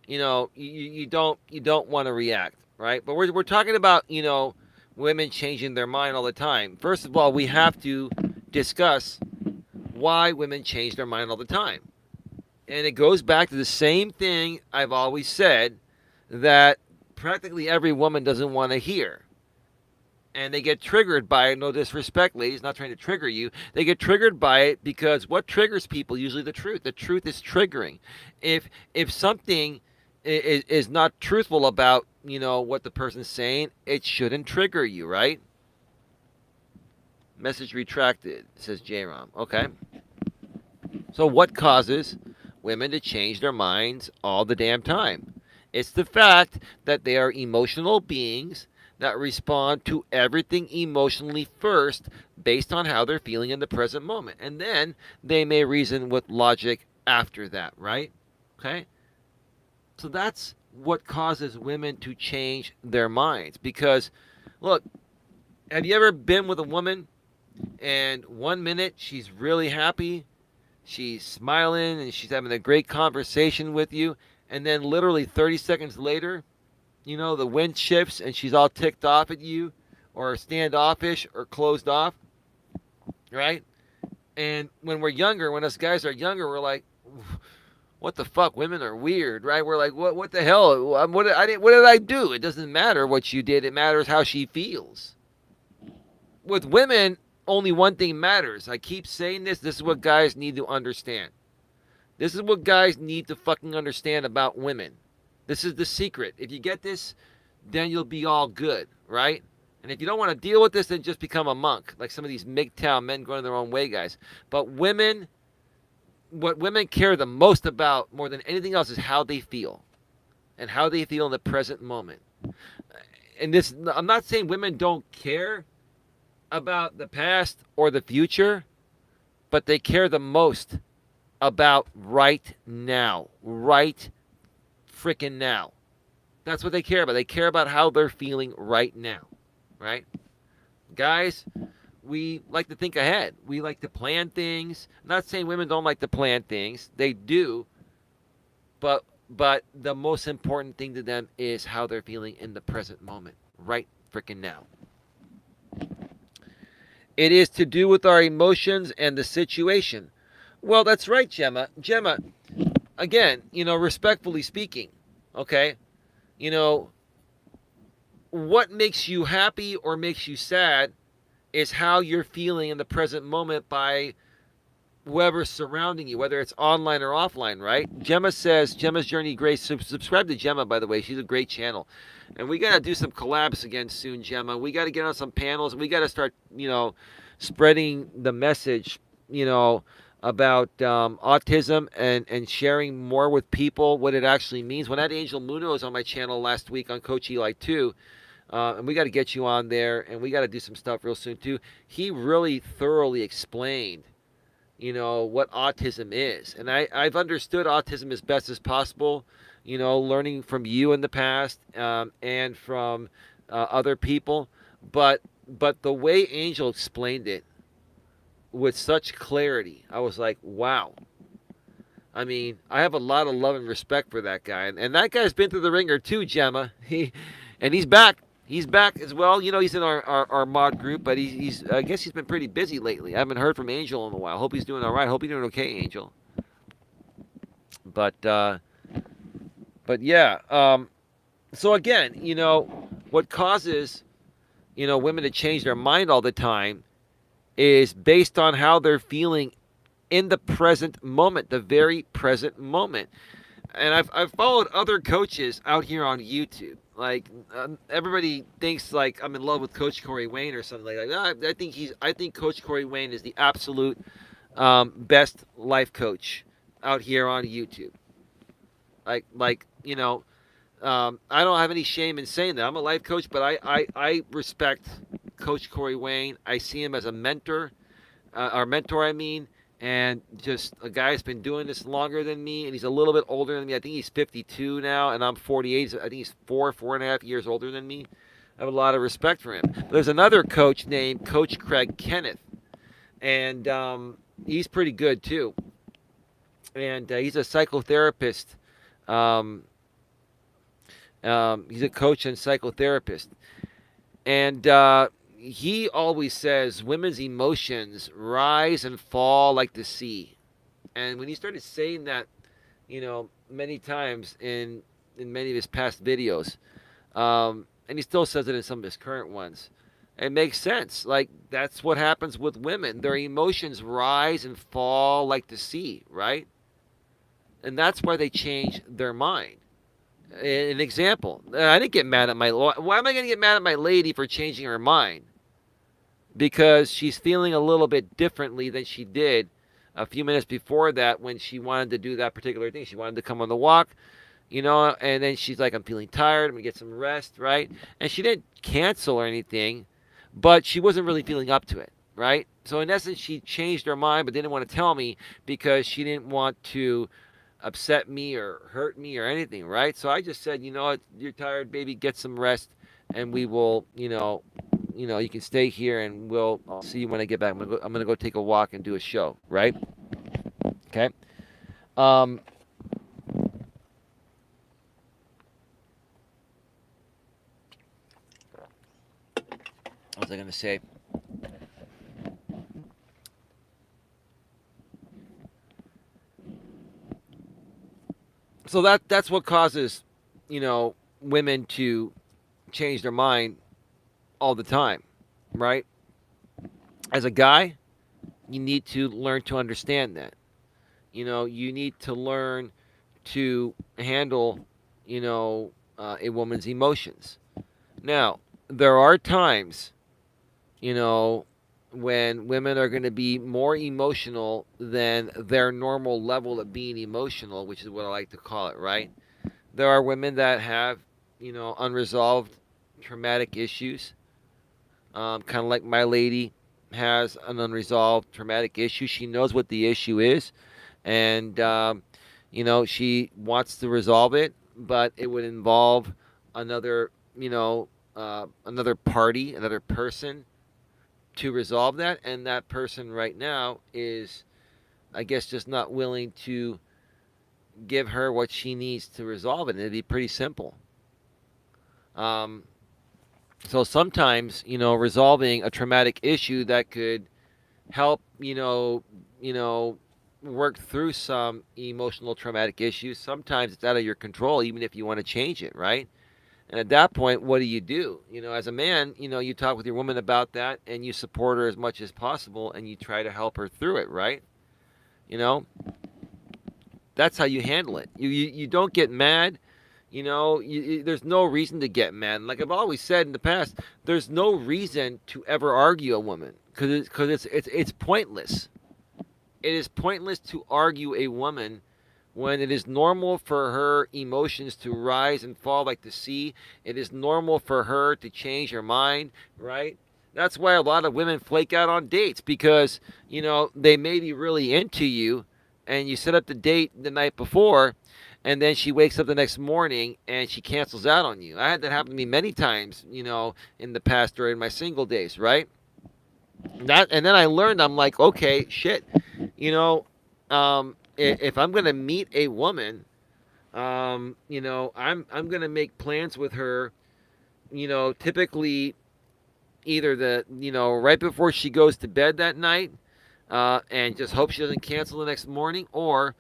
you don't want to react, right? But we're talking about, women changing their mind all the time. First of all, we have to discuss why women change their mind all the time. And it goes back to the same thing I've always said, that practically every woman doesn't want to hear. And they get triggered by it. No disrespect, ladies, not trying to trigger you. They get triggered by it because what triggers people? Usually the truth. The truth is triggering. If something is not truthful about, what the person's saying, it shouldn't trigger you, right? Message retracted, says J-Rom. Okay. So what causes women to change their minds all the damn time? It's the fact that they are emotional beings that respond to everything emotionally first based on how they're feeling in the present moment. And then they may reason with logic after that, right? Okay? So that's what causes women to change their minds. Because, look, have you ever been with a woman and 1 minute she's really happy, she's smiling, and she's having a great conversation with you, and then literally 30 seconds later, the wind shifts and she's all ticked off at you or standoffish or closed off, right? And when we're younger, when us guys are younger, we're like, what the fuck? Women are weird, right? We're like, what the hell? What did I do? It doesn't matter what you did. It matters how she feels. With women, only one thing matters. I keep saying this. This is what guys need to understand. This is what guys need to fucking understand about women. This is the secret. If you get this, then you'll be all good, right? And if you don't want to deal with this, then just become a monk, like some of these MGTOW men going their own way guys. But women, what women care the most about more than anything else is how they feel and how they feel in the present moment. And this, I'm not saying women don't care about the past or the future, but they care the most about right now, right freaking now. That's what they care about. They care about how they're feeling right now, right? Guys, we like to think ahead. We like to plan things. I'm not saying women don't like to plan things. They do. But the most important thing to them is how they're feeling in the present moment, right freaking now. It is to do with our emotions and the situation. Well, that's right, Gemma. Gemma, again, respectfully speaking, okay, what makes you happy or makes you sad is how you're feeling in the present moment by whoever's surrounding you, whether it's online or offline, right? Gemma says, Gemma's Journey Grace, subscribe to Gemma, by the way. She's a great channel. And we got to do some collabs again soon, Gemma. We got to get on some panels. We got to start, spreading the message, about autism and sharing more with people what it actually means. When that Angel Muno was on my channel last week on Coach Eli 2, and we got to get you on there, and we got to do some stuff real soon too. He really thoroughly explained what autism is. And I've understood autism as best as possible, learning from you in the past, and from other people. But the way Angel explained it with such clarity, I was like, wow. I mean, I have a lot of love and respect for that guy, and that guy's been through the ringer too, Gemma. He's back. He's back as well. He's in our mod group, but he's I guess he's been pretty busy lately. I haven't heard from Angel in a while. Hope he's doing all right. Hope he's doing okay, Angel. But yeah. So again, what causes women to change their mind all the time is based on how they're feeling in the present moment, the very present moment. And I've followed other coaches out here on YouTube. Like everybody thinks like I'm in love with Coach Corey Wayne or something like that. I think Coach Corey Wayne is the absolute best life coach out here on YouTube. I don't have any shame in saying that. I'm a life coach, but I respect Coach Corey Wayne. I see him as a mentor, our mentor, I mean, and just a guy that's been doing this longer than me, and he's a little bit older than me. I think he's 52 now, and I'm 48. So I think he's 4.5 years older than me. I have a lot of respect for him. But there's another coach named Coach Craig Kenneth, and he's pretty good too. And he's a psychotherapist. He's a coach and psychotherapist. And he always says women's emotions rise and fall like the sea. And when he started saying that, many times in many of his past videos, and he still says it in some of his current ones, it makes sense. Like, that's what happens with women. Their emotions rise and fall like the sea, right? And that's why they change their mind. An example, I didn't get mad at why am I going to get mad at my lady for changing her mind? Because she's feeling a little bit differently than she did a few minutes before that when she wanted to do that particular thing. She wanted to come on the walk, and then she's like, I'm feeling tired. I'm going to get some rest, right? And she didn't cancel or anything, but she wasn't really feeling up to it, right? So in essence, she changed her mind but didn't want to tell me because she didn't want to upset me or hurt me or anything, right? So I just said, you're tired, baby, get some rest, and we will, you can stay here, and I'll see you when I get back. I'm gonna go take a walk and do a show, right? Okay. What was I gonna say? So that's what causes, women to change their mind all the time, right? As a guy, you need to learn to understand that. You need to learn to handle, a woman's emotions. Now, there are times, when women are going to be more emotional than their normal level of being emotional, which is what I like to call it, right? There are women that have, unresolved traumatic issues. Kind of like my lady has an unresolved traumatic issue. She knows what the issue is, and she wants to resolve it, but it would involve another, another party, another person to resolve that, and that person right now is, I guess, just not willing to give her what she needs to resolve it. And it'd be pretty simple. So sometimes, resolving a traumatic issue that could help, work through some emotional traumatic issues. Sometimes it's out of your control, even if you want to change it, right? And at that point, what do? As a man, you talk with your woman about that, and you support her as much as possible, and you try to help her through it, right? You know, that's how you handle it. You don't get mad. There's no reason to get mad. Like I've always said in the past, there's no reason to ever argue a woman because it's pointless. It is pointless to argue a woman when it is normal for her emotions to rise and fall like the sea. It is normal for her to change her mind, right? That's why a lot of women flake out on dates because, they may be really into you and you set up the date the night before and then she wakes up the next morning and she cancels out on you. I had that happen to me many times, in the past during my single days, right? And then I learned I'm like, okay, shit, if I'm gonna meet a woman, I'm gonna make plans with her, typically either right before she goes to bed that night, and just hope she doesn't cancel the next morning, or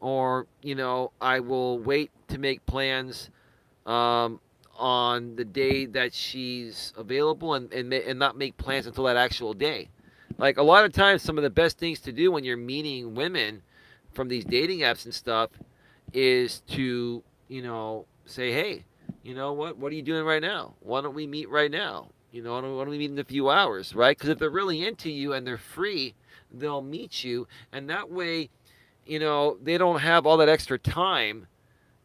I will wait to make plans um, on the day that she's available, and not make plans until that actual day. Like a lot of times, some of the best things to do when you're meeting women from these dating apps and stuff is to say, hey, what are you doing right now? Why don't we meet right now? Why don't we meet in a few hours, right? Because if they're really into you and they're free, they'll meet you, and that way, they don't have all that extra time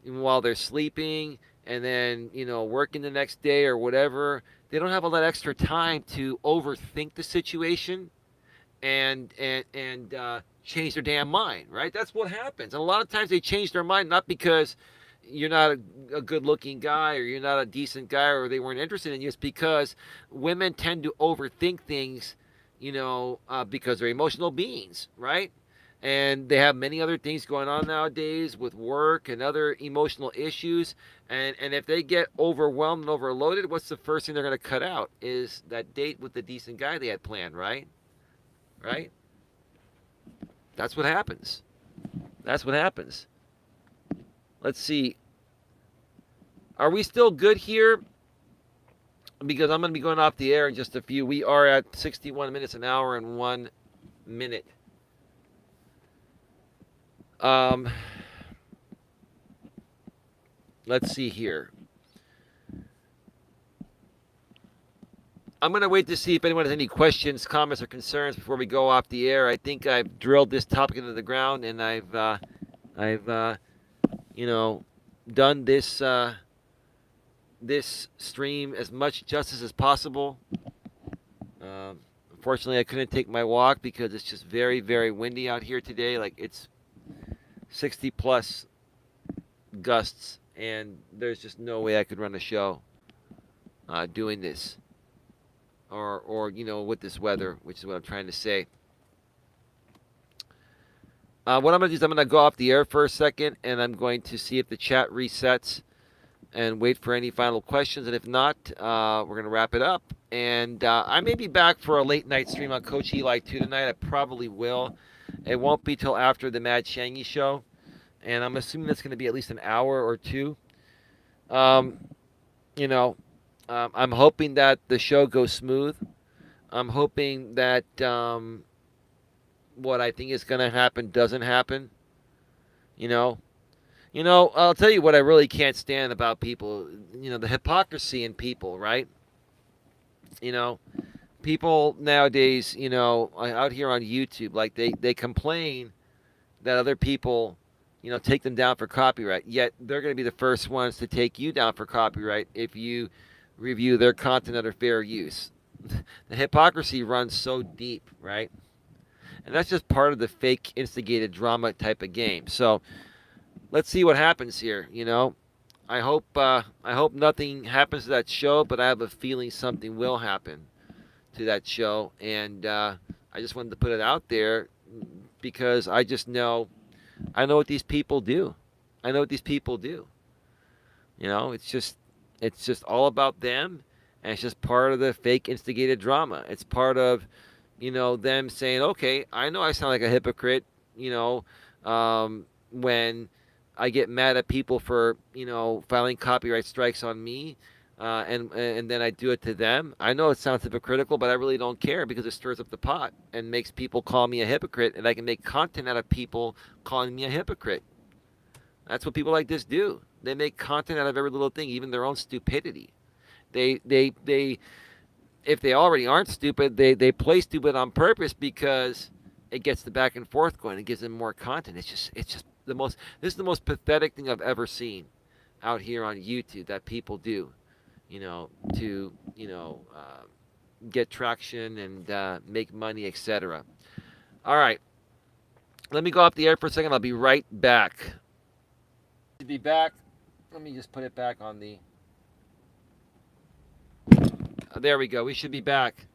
while they're sleeping and then working the next day or whatever. They don't have all that extra time to overthink the situation and change their damn mind, right? That's what happens. And a lot of times they change their mind not because you're not a good-looking guy or you're not a decent guy or they weren't interested in you. It's because women tend to overthink things, because they're emotional beings, right? And they have many other things going on nowadays with work and other emotional issues. And if they get overwhelmed and overloaded, what's the first thing they're going to cut out? Is that date with the decent guy they had planned, right? Right? That's what happens. That's what happens. Let's see. Are we still good here? Because I'm going to be going off the air in just a few. We are at 61 minutes an hour and 1 minute. Let's see here. I'm going to wait to see if anyone has any questions, comments, or concerns before we go off the air. I think I've drilled this topic into the ground, and I've done this stream as much justice as possible. Unfortunately, I couldn't take my walk because it's just very, very windy out here today. Like it's 60 plus gusts, and there's just no way I could run a show doing this, or with this weather, which is what I'm trying to say. What I'm going to do is I'm going to go off the air for a second, and I'm going to see if the chat resets and wait for any final questions. And if not, we're going to wrap it up. And I may be back for a late night stream on Coach Eli 2 tonight. I probably will. It won't be till after the Mad Shangy show. And I'm assuming that's going to be at least an hour or two. I'm hoping that the show goes smooth. I'm hoping that what I think is going to happen doesn't happen. I'll tell you what I really can't stand about people. The hypocrisy in people, right? People nowadays, out here on YouTube, like they complain that other people, take them down for copyright. Yet they're going to be the first ones to take you down for copyright if you review their content under fair use. The hypocrisy runs so deep, right? And that's just part of the fake instigated drama type of game. So let's see what happens here. I hope nothing happens to that show, but I have a feeling something will happen to that show, and I just wanted to put it out there because I know what these people do. I know what these people do. It's just all about them, and it's just part of the fake instigated drama. It's part of them saying, okay, I know I sound like a hypocrite, when I get mad at people for, filing copyright strikes on me, and then I do it to them. I know it sounds hypocritical, but I really don't care because it stirs up the pot and makes people call me a hypocrite, and I can make content out of people calling me a hypocrite. That's what people like this do. They make content out of every little thing, even their own stupidity. They if they already aren't stupid, they play stupid on purpose because it gets the back and forth going. It gives them more content. It's just this is the most pathetic thing I've ever seen out here on YouTube that people do, to get traction and make money, etc. All right, let me go off the air for a second. I'll be right back. To be back. Let me just put it back on the. There we go. We should be back.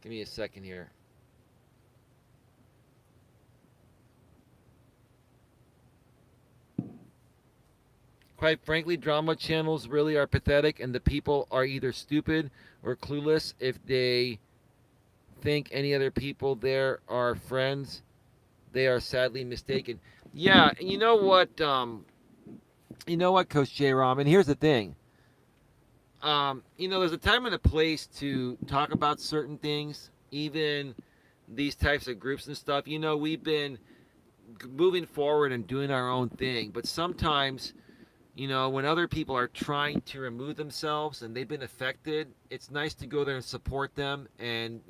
Give me a second here. Quite frankly, drama channels really are pathetic, and the people are either stupid or clueless if they think any other people there are friends. They are sadly mistaken. Yeah, you know what? Coach J. Rom. And here's the thing. There's a time and a place to talk about certain things, even these types of groups and stuff. We've been moving forward and doing our own thing, but sometimes, when other people are trying to remove themselves and they've been affected, it's nice to go there and support them and,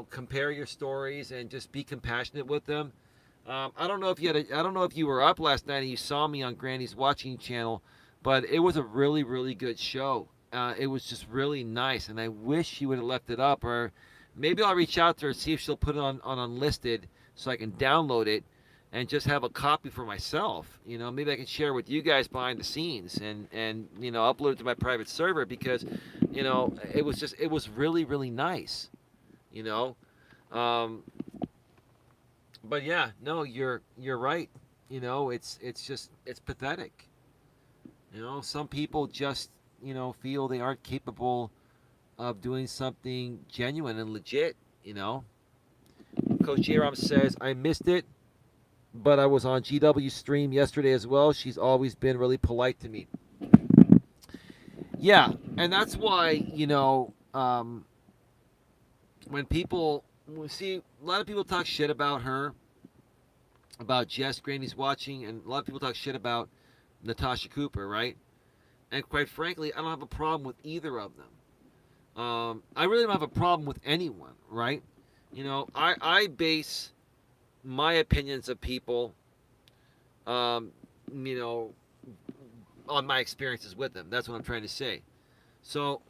compare your stories and just be compassionate with them. I don't know if you were up last night and you saw me on Granny's Watching Channel, but it was a really, really good show. It was just really nice, and I wish she would have left it up, or maybe I'll reach out to her, see if she'll put it on unlisted so I can download it and just have a copy for myself. Maybe I can share with you guys behind the scenes and upload it to my private server, because it was really, really nice. you know. Um, but yeah, no, you're right. It's pathetic. Some people just feel they aren't capable of doing something genuine and legit. Coach Aram says I missed it, but I was on GW's stream yesterday as well. She's always been really polite to me. Yeah, and that's why when people see a lot of people talk shit about her, about Jess Granny's watching, and a lot of people talk shit about Natasha Cooper, right? And quite frankly, I don't have a problem with either of them. I really don't have a problem with anyone, right? I base my opinions of people, um, on my experiences with them. That's what I'm trying to say. So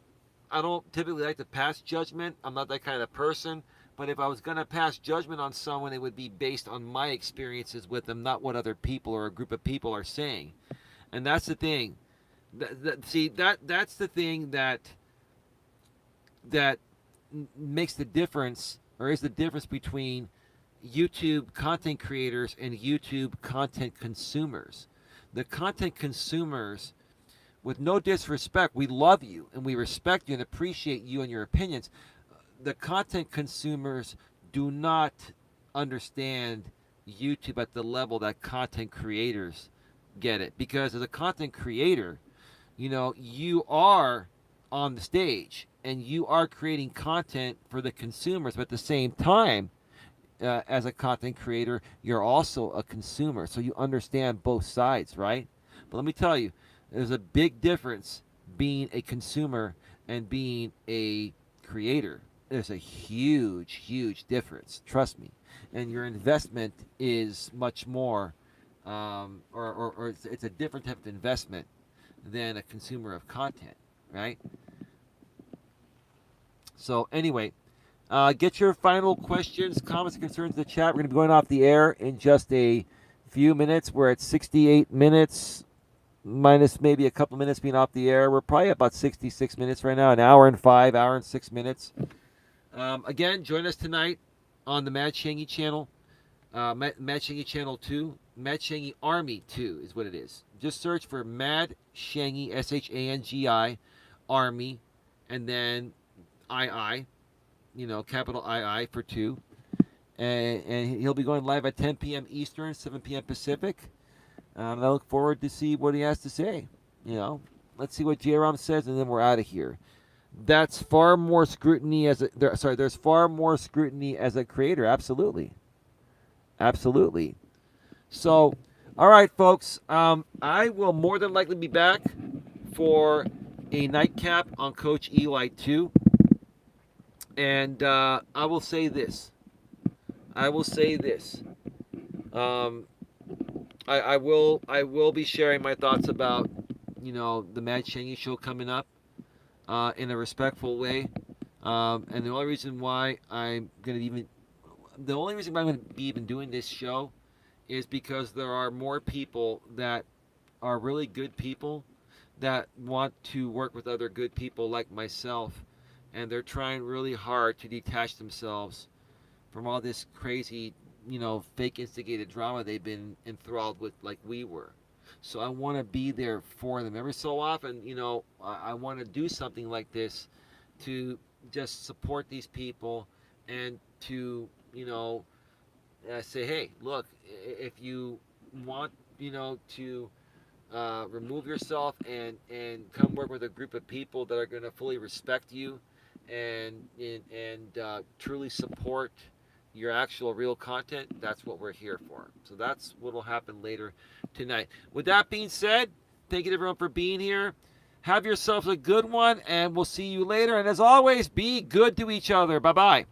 I don't typically like to pass judgment. I'm not that kind of person. But if I was going to pass judgment on someone, it would be based on my experiences with them, not what other people or a group of people are saying. And that's the thing. That's the thing that makes the difference, or is the difference between YouTube content creators and YouTube content consumers. The content consumers, with no disrespect, we love you and we respect you and appreciate you and your opinions. The content consumers do not understand YouTube at the level that content creators get it. Because as a content creator, you are on the stage and you are creating content for the consumers, but at the same time, as a content creator, you're also a consumer. So you understand both sides, right? But let me tell you, there's a big difference being a consumer and being a creator. There's a huge, huge difference. Trust me. And your investment is much more, or it's a different type of investment than a consumer of content, right? So anyway, get your final questions, comments, and concerns in the chat. We're going to be going off the air in just a few minutes. We're at 68 minutes, minus maybe a couple minutes being off the air. We're probably about 66 minutes right now, an hour and 6 minutes. Again, join us tonight on the Mad Shangy channel, Mad Shangy channel 2. Mad Shangy Army 2 is what it is. Just search for Mad Shangy, Shangi, Army, and then II, capital II for 2. And he'll be going live at 10 p.m. Eastern, 7 p.m. Pacific. I look forward to see what he has to say. Let's see what J-Rom says, and then we're out of here. That's far more scrutiny there's far more scrutiny as a creator. Absolutely. So, all right, folks. I will more than likely be back for a nightcap on Coach Eli 2. And I will say this. I will be sharing my thoughts about the Mad Shangy show coming up in a respectful way. And the only reason why the only reason why I'm gonna be even doing this show is because there are more people that are really good people that want to work with other good people like myself, and they're trying really hard to detach themselves from all this crazy, fake instigated drama they've been enthralled with, like we were. So I want to be there for them every so often. I want to do something like this to just support these people and to, say, hey, look, if you want, to remove yourself and come work with a group of people that are going to fully respect you and truly support your actual real content, that's what we're here for. So that's what will happen later tonight. With that being said, thank you everyone for being here. Have yourselves a good one, and we'll see you later. And as always, be good to each other. Bye bye.